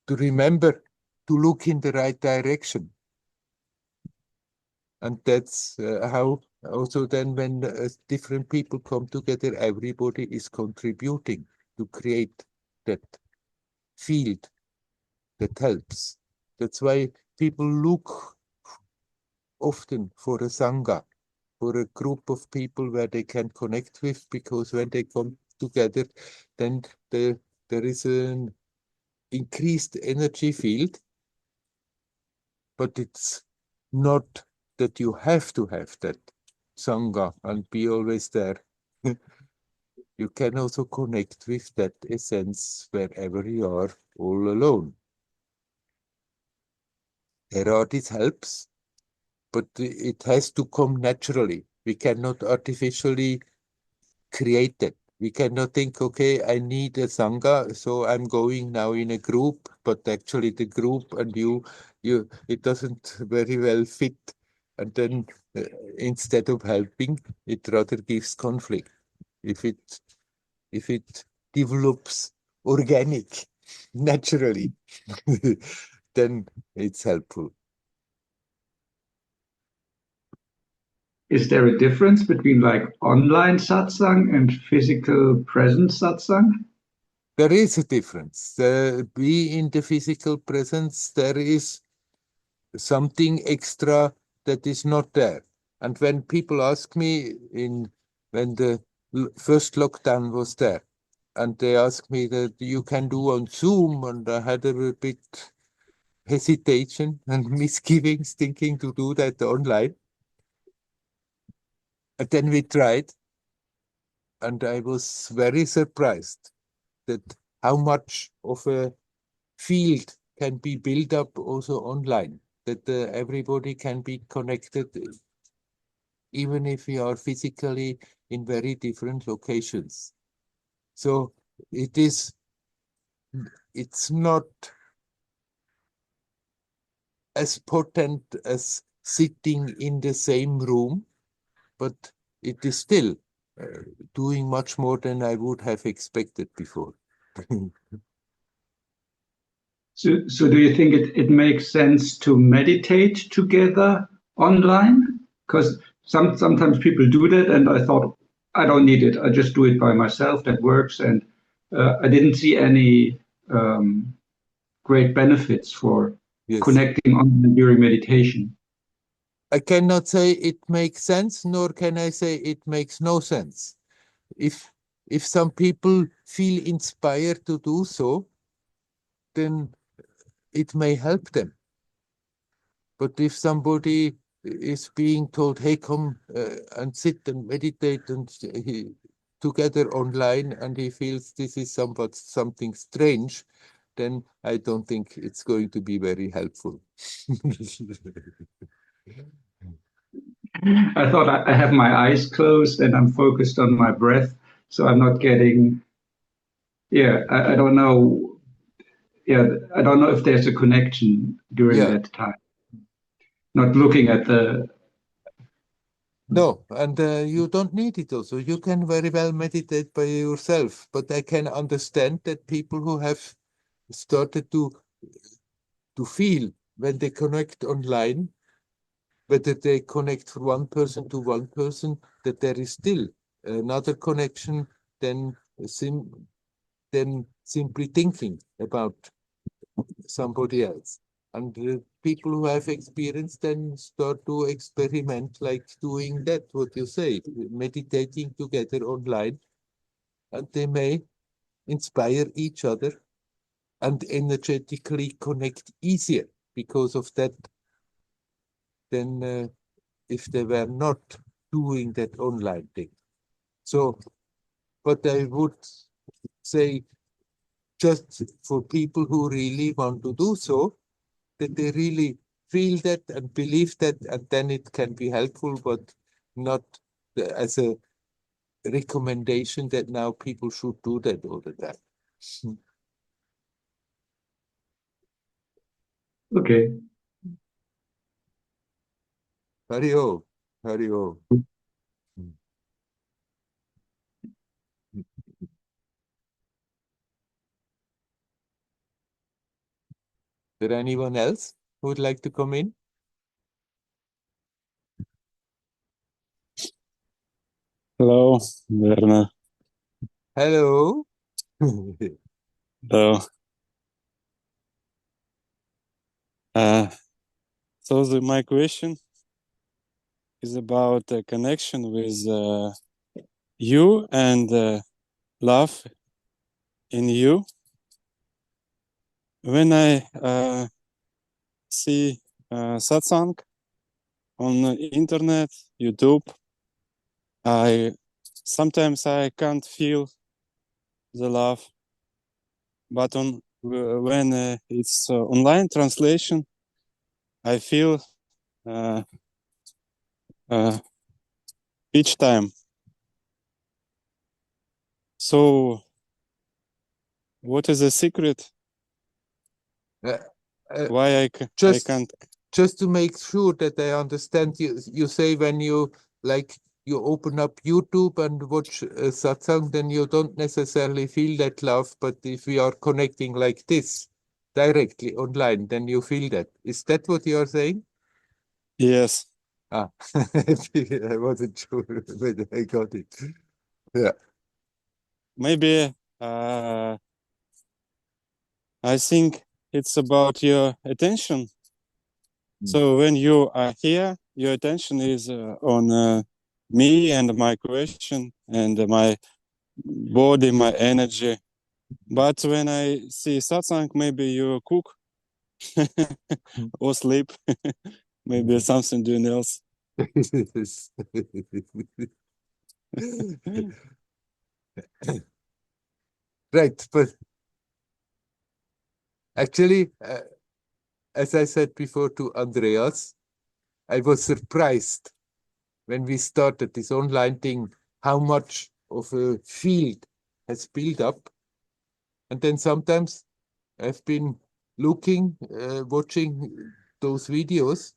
Speaker 1: to remember to look in the right direction. And that's how also then when different people come together, everybody is contributing to create that field that helps. That's why people look often for a sangha, for a group of people where they can connect with, because when they come together, then there is an increased energy field, but it's not that you have to have that sangha and be always there. You can also connect with that essence wherever you are, all alone. There are these helps, but it has to come naturally. We cannot artificially create it. We cannot think, okay, I need a sangha, so I'm going now in a group, but actually the group and it doesn't very well fit. And then instead of helping, it rather gives conflict. If it develops organic, naturally, then it's helpful.
Speaker 2: Is there a difference between like online satsang and physical presence satsang?
Speaker 1: There is a difference. Be in the physical presence, there is something extra that is not there. And when people ask me when the first lockdown was there, and they asked me that you can do on Zoom, and I had a bit hesitation and misgivings thinking to do that online. And then we tried, and I was very surprised that how much of a field can be built up also online, that everybody can be connected, even if we are physically in very different locations. So it's not as potent as sitting in the same room, but it is still doing much more than I would have expected before.
Speaker 2: So do you think it makes sense to meditate together online? Because sometimes people do that, and I thought, I don't need it. I just do it by myself. That works, and I didn't see any great benefits for
Speaker 1: Yes.
Speaker 2: connecting online during meditation.
Speaker 1: I cannot say it makes sense, nor can I say it makes no sense. If some people feel inspired to do so, then it may help them. But if somebody is being told, hey, come and sit and meditate and together online, and he feels this is something strange, then I don't think it's going to be very helpful.
Speaker 2: I thought I have my eyes closed and I'm focused on my breath, so I'm not getting. Yeah, I don't know. Yeah, I don't know if there's a connection during
Speaker 1: Yeah.
Speaker 2: that time. Not looking at the.
Speaker 1: No, and you don't need it also. You can very well meditate by yourself, but I can understand that people who have started to feel when they connect online, whether they connect from one person to one person, that there is still another connection than simply thinking about somebody else. And people who have experience then start to experiment, like doing that, what you say, meditating together online, and they may inspire each other and energetically connect easier because of that than if they were not doing that online thing. So, but I would say just for people who really want to do so, that they really feel that and believe that, and then it can be helpful, but not as a recommendation that now people should do that all the time.
Speaker 2: Okay.
Speaker 1: Hari-o, Hari-o. Is there anyone else who would like to come in?
Speaker 4: Hello, Werner.
Speaker 1: Hello.
Speaker 4: Hello. My question is about the connection with you and love in you. When I see Satsang on the internet, YouTube, sometimes I can't feel the love, but when it's online translation, I feel each time. So, what is the secret? Why I can't?
Speaker 1: Just to make sure that I understand, you say when you open up YouTube and watch satsang, then you don't necessarily feel that love, but if we are connecting like this directly online, then you feel that. Is that what you are saying?
Speaker 4: Yes.
Speaker 1: I wasn't sure whether I got it. Yeah.
Speaker 4: Maybe I think it's about your attention. So when you are here, your attention is on me and my question and my body, my energy. But when I see satsang, maybe you cook or sleep, maybe something doing else.
Speaker 1: Right, but actually, as I said before to Andreas, I was surprised when we started this online thing, how much of a field has built up. And then sometimes I've been looking, watching those videos,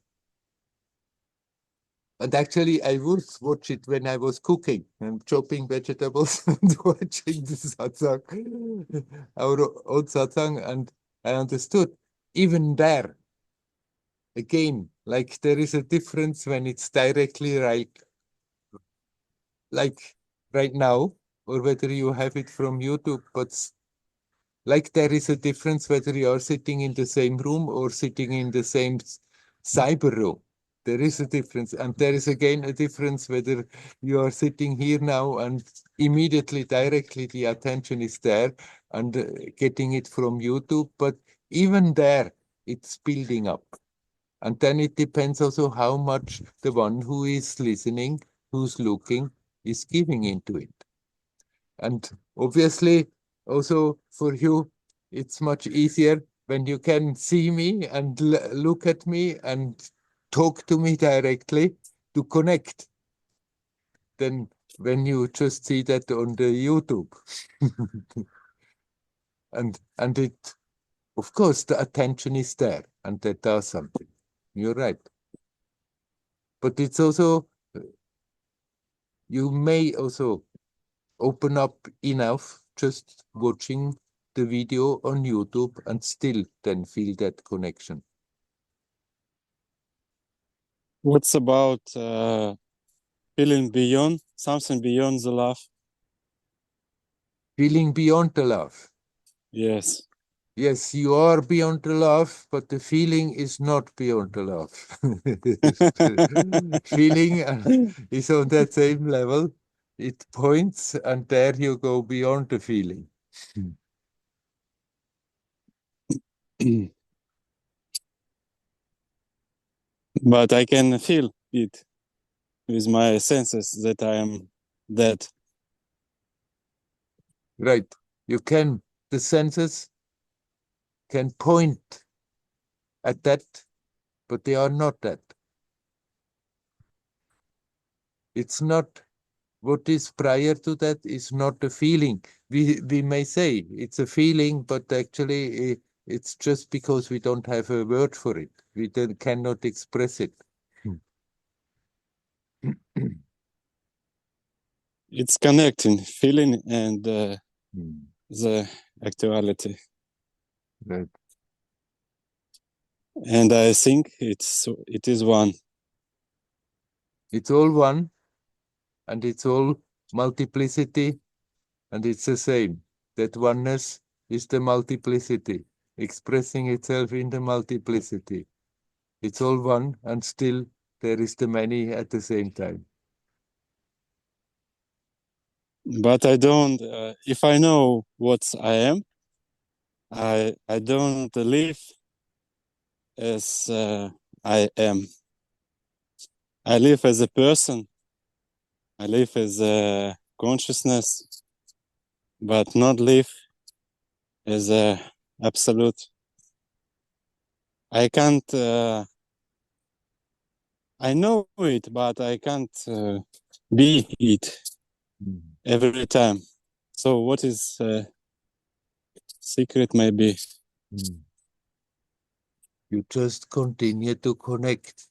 Speaker 1: And actually, I would watch it when I was cooking and chopping vegetables and watching the satsang, our old satsang, and I understood even there, again, like there is a difference when it's directly like right now, or whether you have it from YouTube, but like there is a difference whether you are sitting in the same room or sitting in the same cyber room. There is a difference. And there is again a difference whether you are sitting here now and immediately, directly, the attention is there and getting it from YouTube. But even there, it's building up. And then it depends also how much the one who is listening, who's looking, is giving into it. And obviously, also for you, it's much easier when you can see me and look at me and talk to me directly to connect than when you just see that on the YouTube. and it, of course, the attention is there and that does something. You're right. But it's also, you may also open up enough just watching the video on YouTube and still then feel that connection.
Speaker 4: What's about feeling beyond something beyond the love?
Speaker 1: Feeling beyond the love.
Speaker 4: Yes.
Speaker 1: Yes, you are beyond the love, but the feeling is not beyond the love. Feeling is on that same level. It points, and there you go beyond the feeling.
Speaker 4: But I can feel it with my senses that I am dead.
Speaker 1: Right. You can, the senses can point at that, but they are not that. It's not what is prior to that is not a feeling. We may say it's a feeling, but actually it's just because we don't have a word for it. We cannot express it.
Speaker 4: It's connecting feeling and the actuality.
Speaker 1: Right.
Speaker 4: And I think it is one.
Speaker 1: It's all one, and it's all multiplicity, and it's the same. That oneness is the multiplicity, expressing itself in the multiplicity. It's all one, and still there is the many at the same time.
Speaker 4: But I don't, if I know what I am, I don't live as I am. I live as a person. I live as a consciousness, but not live as a absolute. I can't, I know it, but I can't be it every time. So what is secret maybe?
Speaker 1: You just continue to connect,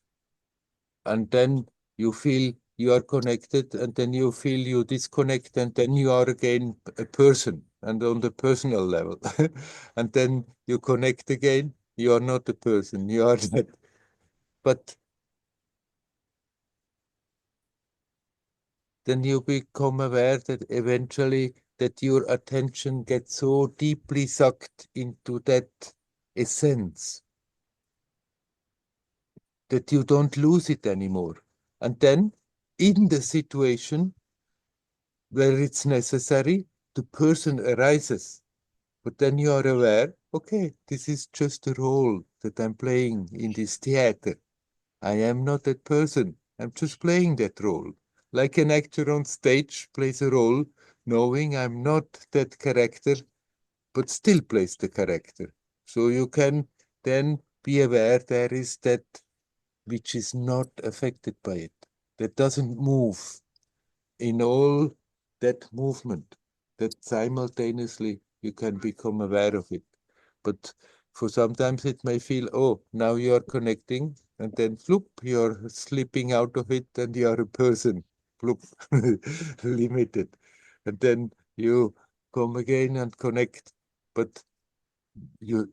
Speaker 1: and then you feel you are connected, and then you feel you disconnect, and then you are again a person, and on the personal level. And then you connect again, you are not a person, you are that. But then you become aware that eventually that your attention gets so deeply sucked into that essence that you don't lose it anymore. And then in the situation where it's necessary, the person arises. But then you are aware, okay, this is just a role that I'm playing in this theater. I am not that person. I'm just playing that role. Like an actor on stage plays a role, knowing I'm not that character, but still plays the character. So you can then be aware there is that which is not affected by it, that doesn't move in all that movement, that simultaneously you can become aware of it. But for sometimes it may feel, oh, now you are connecting, and then floop, you're slipping out of it and you're a person, floop, limited. And then you come again and connect. But the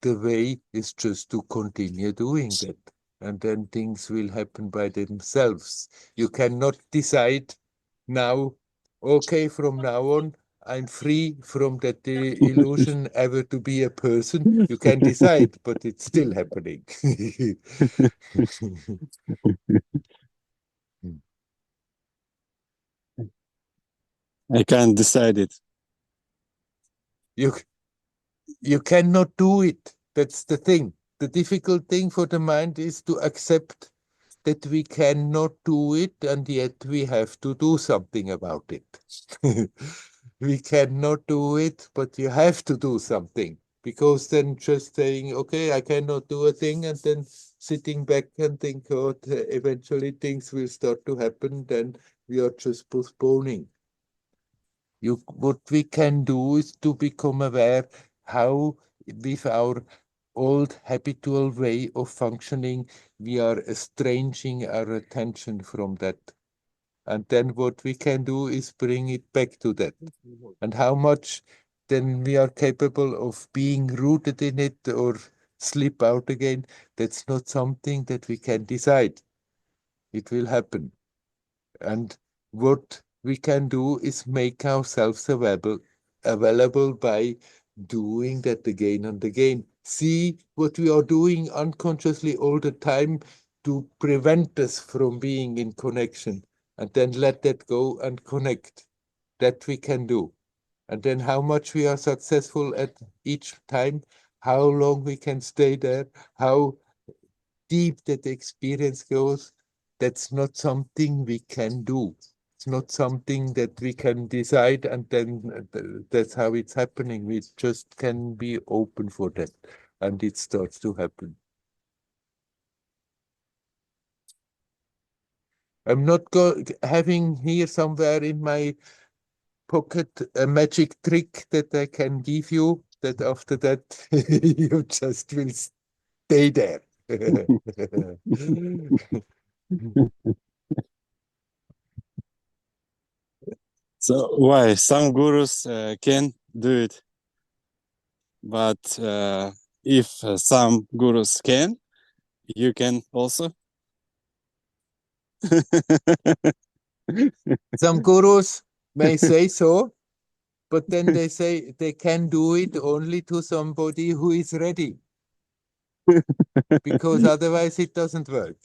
Speaker 1: way is just to continue doing that. And then things will happen by themselves. You cannot decide now, okay, from now on, I'm free from that illusion ever to be a person. You can decide, but it's still happening.
Speaker 4: I can't decide it.
Speaker 1: You cannot do it. That's the thing. The difficult thing for the mind is to accept that we cannot do it, and yet we have to do something about it. We cannot do it, but you have to do something. Because then just saying, okay, I cannot do a thing, and then sitting back and think, oh, eventually things will start to happen, then we are just postponing. What we can do is to become aware how, with our old habitual way of functioning, we are estranging our attention from that. And then what we can do is bring it back to that. And how much then we are capable of being rooted in it or slip out again, that's not something that we can decide. It will happen. And what we can do is make ourselves available by doing that again and again. See what we are doing unconsciously all the time to prevent us from being in connection, and then let that go and connect. That we can do. And then how much we are successful at each time, how long we can stay there, how deep that experience goes, that's not something we can do. It's not something that we can decide, and then that's how it's happening. We just can be open for that, and it starts to happen. I'm not having here somewhere in my pocket a magic trick that I can give you, that after that you just will stay there.
Speaker 4: So why some gurus can do it, but if some gurus can, you can also.
Speaker 1: Some gurus may say so, but then they say they can do it only to somebody who is ready, because otherwise it doesn't work.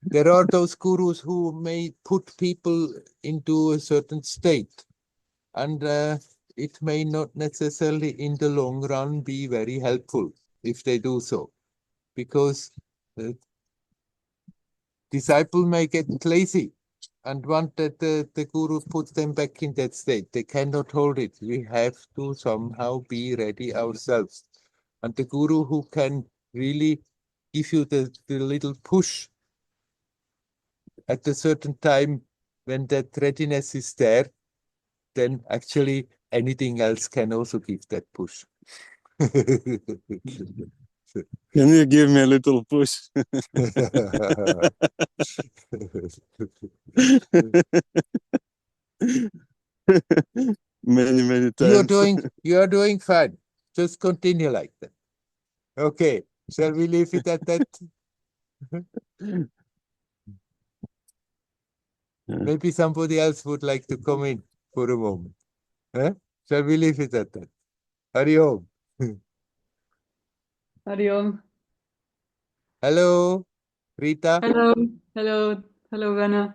Speaker 1: There are those gurus who may put people into a certain state, and it may not necessarily in the long run be very helpful if they do so, because the disciple may get lazy and want that the guru puts them back in that state. They cannot hold it. We have to somehow be ready ourselves. And the guru who can really give you the little push at a certain time when that readiness is there, then actually anything else can also give that push.
Speaker 4: Can you give me a little push? Many times.
Speaker 1: You are doing fine. Just continue like that. Okay. Shall we leave it at that? Maybe somebody else would like to come in for a moment. Huh? Shall we leave it at that? Hari Om.
Speaker 5: Hari Om.
Speaker 1: Hello, Rita.
Speaker 5: Hello, hello, hello, Werner.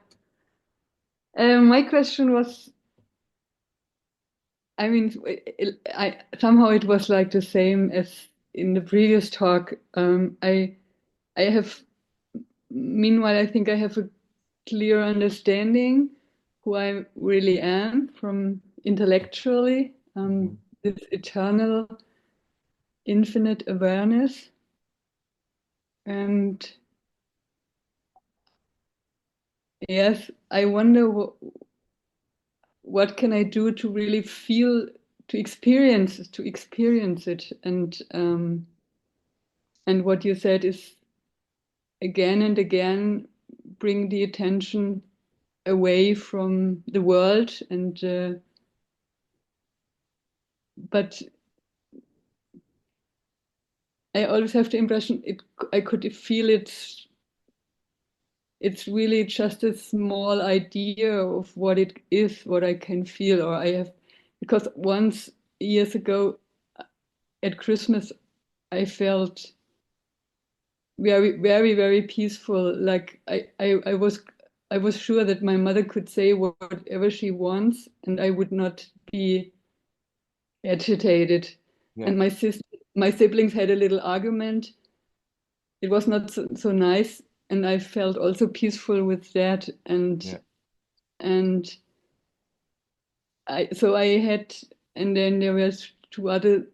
Speaker 5: My question was, I mean, somehow it was like the same as in the previous talk. I have, meanwhile, I think I have a clear understanding who I really am from intellectually, this eternal, infinite awareness. And yes, I wonder what can I do to really feel, to experience it, and what you said is again and again bring the attention away from the world, and but I always have the impression I could feel it's really just a small idea of what it is, what I can feel, or I have, because once years ago at Christmas I felt very, very, very peaceful. Like I was sure that my mother could say whatever she wants and I would not be agitated.
Speaker 1: Yeah.
Speaker 5: And my siblings had a little argument. It was not so nice, and I felt also peaceful with that. And
Speaker 1: Yeah.
Speaker 5: and I had, and then there was 2 other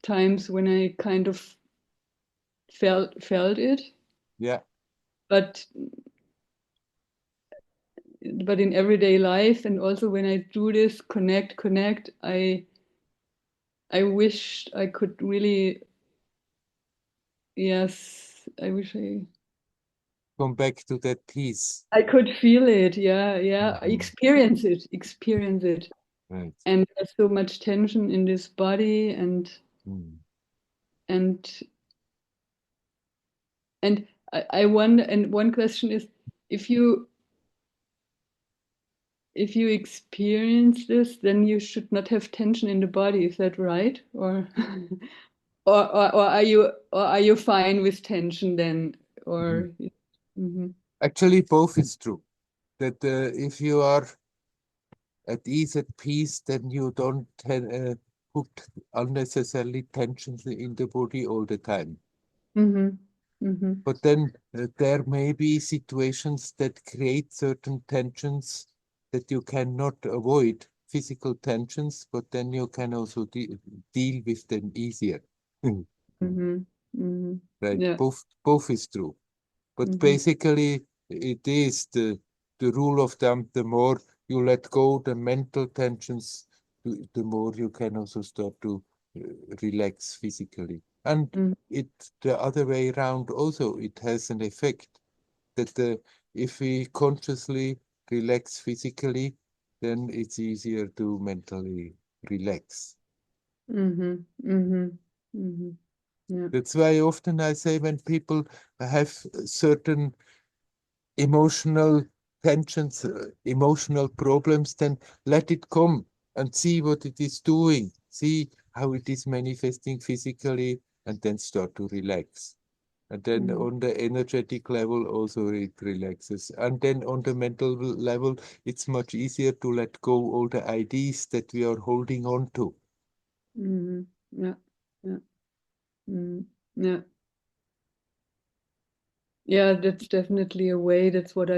Speaker 5: times when I kind of felt it,
Speaker 1: Yeah.
Speaker 5: but in everyday life, and also when I do this connect, I wished I could really, yes, I wish
Speaker 1: Come back to that peace.
Speaker 5: I could feel it. Yeah, yeah.
Speaker 1: Mhm.
Speaker 5: Experience it.
Speaker 1: Right.
Speaker 5: And there's so much tension in this body, and
Speaker 1: Mm.
Speaker 5: and I wonder, and one question is, if you experience this, then you should not have tension in the body. Is that right? Or are you fine with tension then? Or Mhm.
Speaker 1: Actually, both is true. That if you are at ease, at peace, then you don't put unnecessarily tensions in the body all the time.
Speaker 5: Mhm. Mhm.
Speaker 1: But then there may be situations that create certain tensions that you cannot avoid, physical tensions, but then you can also deal with them easier.
Speaker 5: Mhm. Mhm.
Speaker 1: Right?
Speaker 5: Yeah.
Speaker 1: Both is true. But
Speaker 5: Mhm.
Speaker 1: basically, it is the rule of thumb. The more you let go the mental tensions, the more you can also start to relax physically. And
Speaker 5: Mhm.
Speaker 1: it the other way around also, it has an effect that if we consciously relax physically, then it's easier to mentally relax.
Speaker 5: Mhm. Mhm. Mhm. Yeah.
Speaker 1: That's why often I say when people have certain emotional tensions, emotional problems, then let it come and see what it is doing, see how it is manifesting physically, and then start to relax. And then
Speaker 5: Mhm.
Speaker 1: on the energetic level, also it relaxes. And then on the mental level, it's much easier to let go all the ideas that we are holding on to.
Speaker 5: Mhm. Yeah. Yeah. Mhm. Yeah. Yeah, that's definitely a way. That's what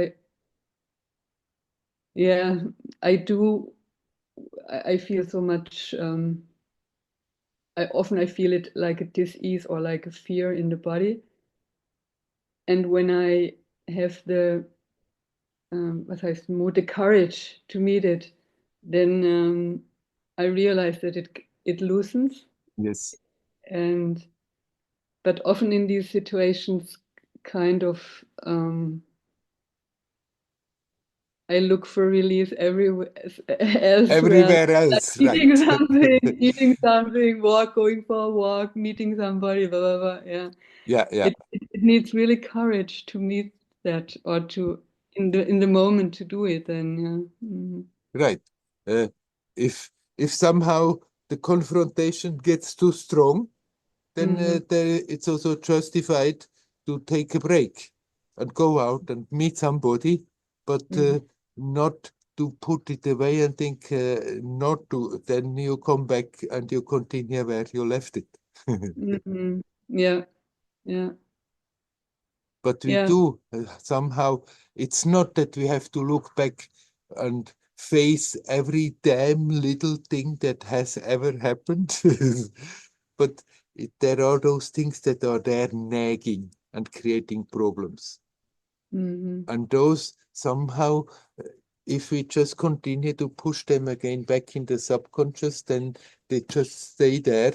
Speaker 5: yeah, I do. I feel so much, I feel it like a dis-ease or like a fear in the body. And when I have was heißt Mut, the courage to meet it, then I realize that it loosens.
Speaker 1: Yes.
Speaker 5: And but often in these situations, kind of, I look for release everywhere elsewhere.
Speaker 1: Everywhere
Speaker 5: Like
Speaker 1: else, right?
Speaker 5: eating something, going for a walk, meeting somebody, blah blah blah. Yeah,
Speaker 1: Yeah.
Speaker 5: it needs really courage to meet that, or to in the moment to do it. Then yeah. Mhm.
Speaker 1: Right. Uh, if somehow the confrontation gets too strong, then
Speaker 5: Mhm.
Speaker 1: it's also justified to take a break and go out and meet somebody, but
Speaker 5: Mhm.
Speaker 1: not to put it away and think not to. Then you come back and you continue where you left it.
Speaker 5: Mhm. Yeah, yeah,
Speaker 1: But we
Speaker 5: yeah.
Speaker 1: do somehow, it's not that we have to look back and face every damn little thing that has ever happened. But there are those things that are there nagging and creating problems.
Speaker 5: Mhm.
Speaker 1: And those somehow, if we just continue to push them again back in the subconscious, then they just stay there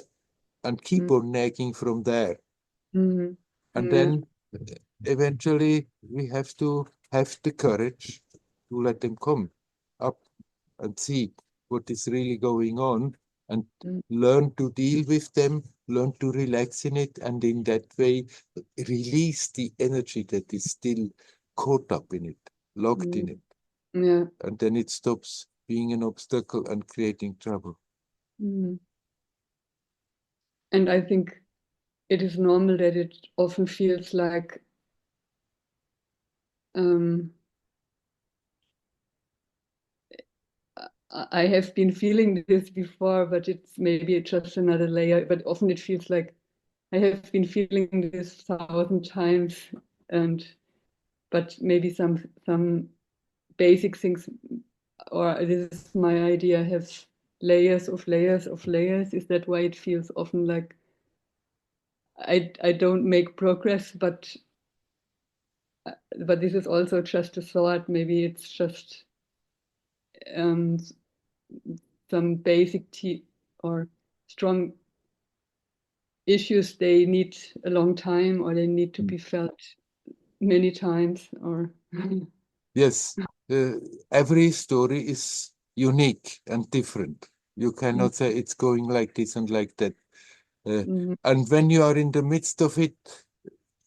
Speaker 1: and keep on nagging from there.
Speaker 5: Mhm.
Speaker 1: And
Speaker 5: Yeah.
Speaker 1: then eventually we have to have the courage to let them come up and see what is really going on and learn to deal with them, learn to relax in it, and in that way release the energy that is still caught up in it, locked in it.
Speaker 5: Yeah.
Speaker 1: And then it stops being an obstacle and creating trouble.
Speaker 5: And I think it is normal that it often feels like I have been feeling this before, but it's maybe just another layer. But often it feels like I have been feeling this 1,000 times, but maybe some basic things, or this is my idea, have layers of layers of layers. Is that why it feels often like I don't make progress, but this is also just a thought. Maybe it's just some basic or strong issues. They need a long time, or they need to be felt many times. Or
Speaker 1: Yes, every story is unique and different. You cannot say it's going like this and like that. And when you are in the midst of it,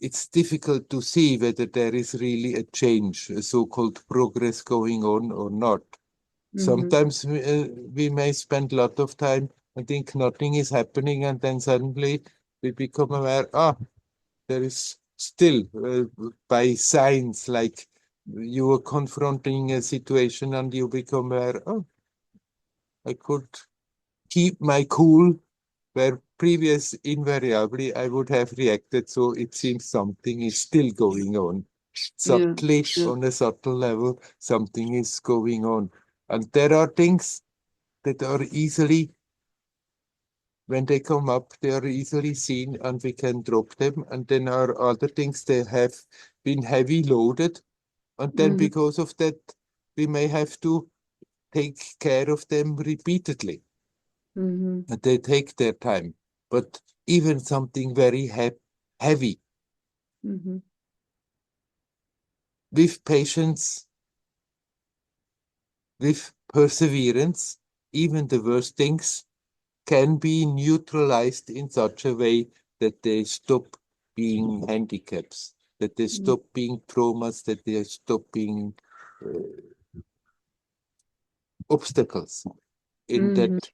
Speaker 1: it's difficult to see whether there is really a change, a so-called progress going on or not. Sometimes we may spend a lot of time and think nothing is happening, and then suddenly we become aware, there is still, by signs, like you are confronting a situation and you become aware, I could keep my cool, where previous invariably I would have reacted. So it seems something is still going on. Subtly, on a subtle level, something is going on. And there are things that are easily, when they come up, they are easily seen and we can drop them. And then are other things that have been heavy loaded. And then because of that, we may have to take care of them repeatedly. And they take their time. But even something very heavy, with patience, with perseverance, even the worst things can be neutralized in such a way that they stop being handicaps, that they stop being traumas, that they stop being obstacles in that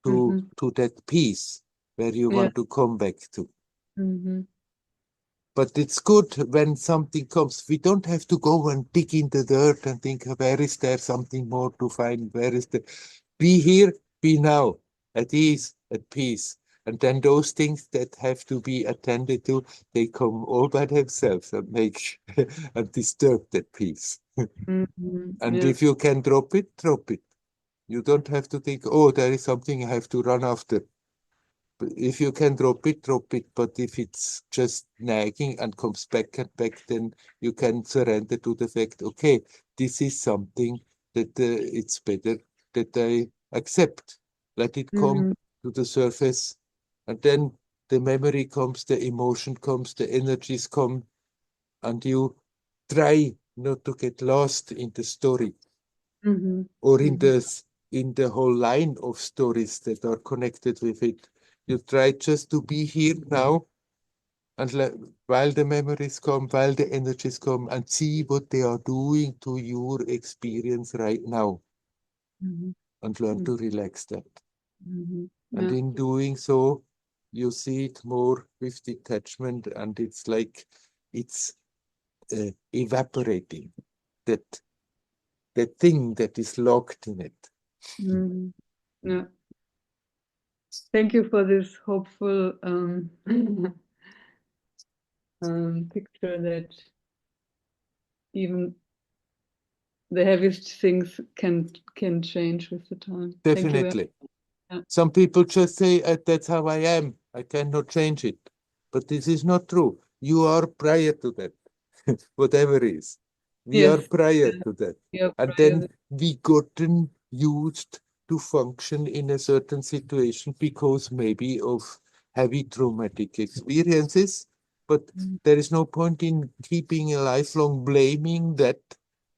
Speaker 1: to that peace where you want to come back to. But it's good when something comes. We don't have to go and dig in the dirt and think, where is there something more to find? Where is the... Be here, be now, at ease, at peace. And then those things that have to be attended to, they come all by themselves and make and disturb that peace. And if you can drop it, drop it. You don't have to think, there is something I have to run after. If you can drop it, drop it. But if it's just nagging and comes back and back, then you can surrender to the fact, okay, this is something that it's better that I accept. Let it come to the surface. And then the memory comes, the emotion comes, the energies come, and you try not to get lost in the story or in the whole line of stories that are connected with it. You try just to be here now, and while the memories come, while the energies come, and see what they are doing to your experience right now, and learn to relax that. And in doing so, you see it more with detachment, and it's like it's evaporating, that thing that is locked in it.
Speaker 5: Yeah. Thank you for this hopeful picture that even the heaviest things can change with the time.
Speaker 1: Definitely.
Speaker 5: Yeah.
Speaker 1: Some people just say, that's how I am. I cannot change it. But this is not true. You are prior to that, whatever it is. We are prior to that. And then we gotten used to function in a certain situation because maybe of heavy traumatic experiences. But there is no point in keeping a lifelong blaming that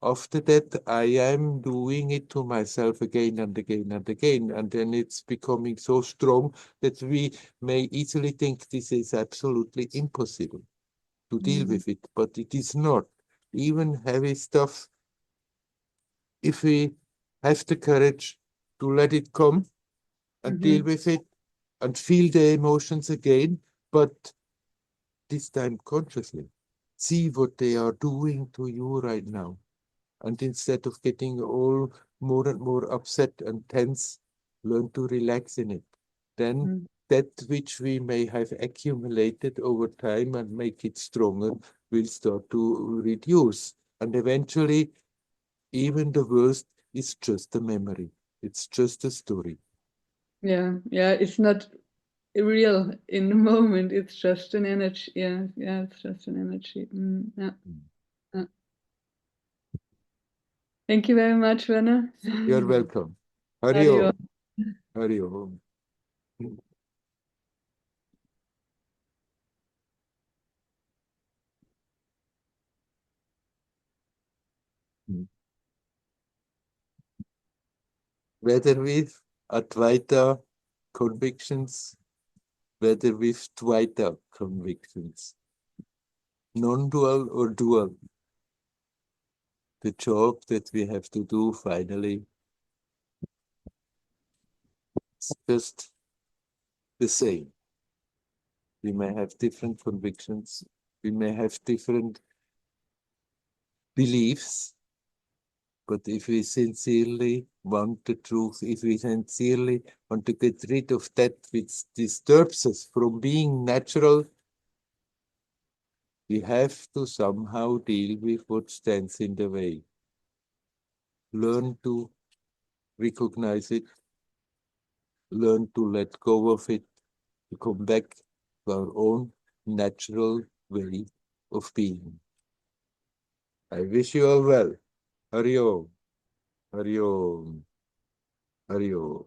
Speaker 1: after that I am doing it to myself again and again and again. And then it's becoming so strong that we may easily think this is absolutely impossible to deal with it, but it is not. Even heavy stuff, if we have the courage to let it come and deal with it and feel the emotions again, but this time consciously. See what they are doing to you right now. And instead of getting all more and more upset and tense, learn to relax in it. Then that which we may have accumulated over time and make it stronger will start to reduce. And eventually, even the worst is just a memory. It's just a story.
Speaker 5: Yeah, it's not real in the moment. It's just an energy. Yeah, it's just an energy. Yeah. Thank you very much, Werner.
Speaker 1: You're welcome. Hari
Speaker 5: Hari
Speaker 1: Om.
Speaker 5: Om.
Speaker 1: Hari Om. Whether with Advaita convictions, whether with Dvaita convictions, non-dual or dual, the job that we have to do finally is just the same. We may have different convictions, we may have different beliefs, but if we sincerely want the truth, if we sincerely want to get rid of that which disturbs us from being natural, we have to somehow deal with what stands in the way. Learn to recognize it, learn to let go of it, to come back to our own natural way of being. I wish you all well. Hari Om. Hari Om. Hari Om.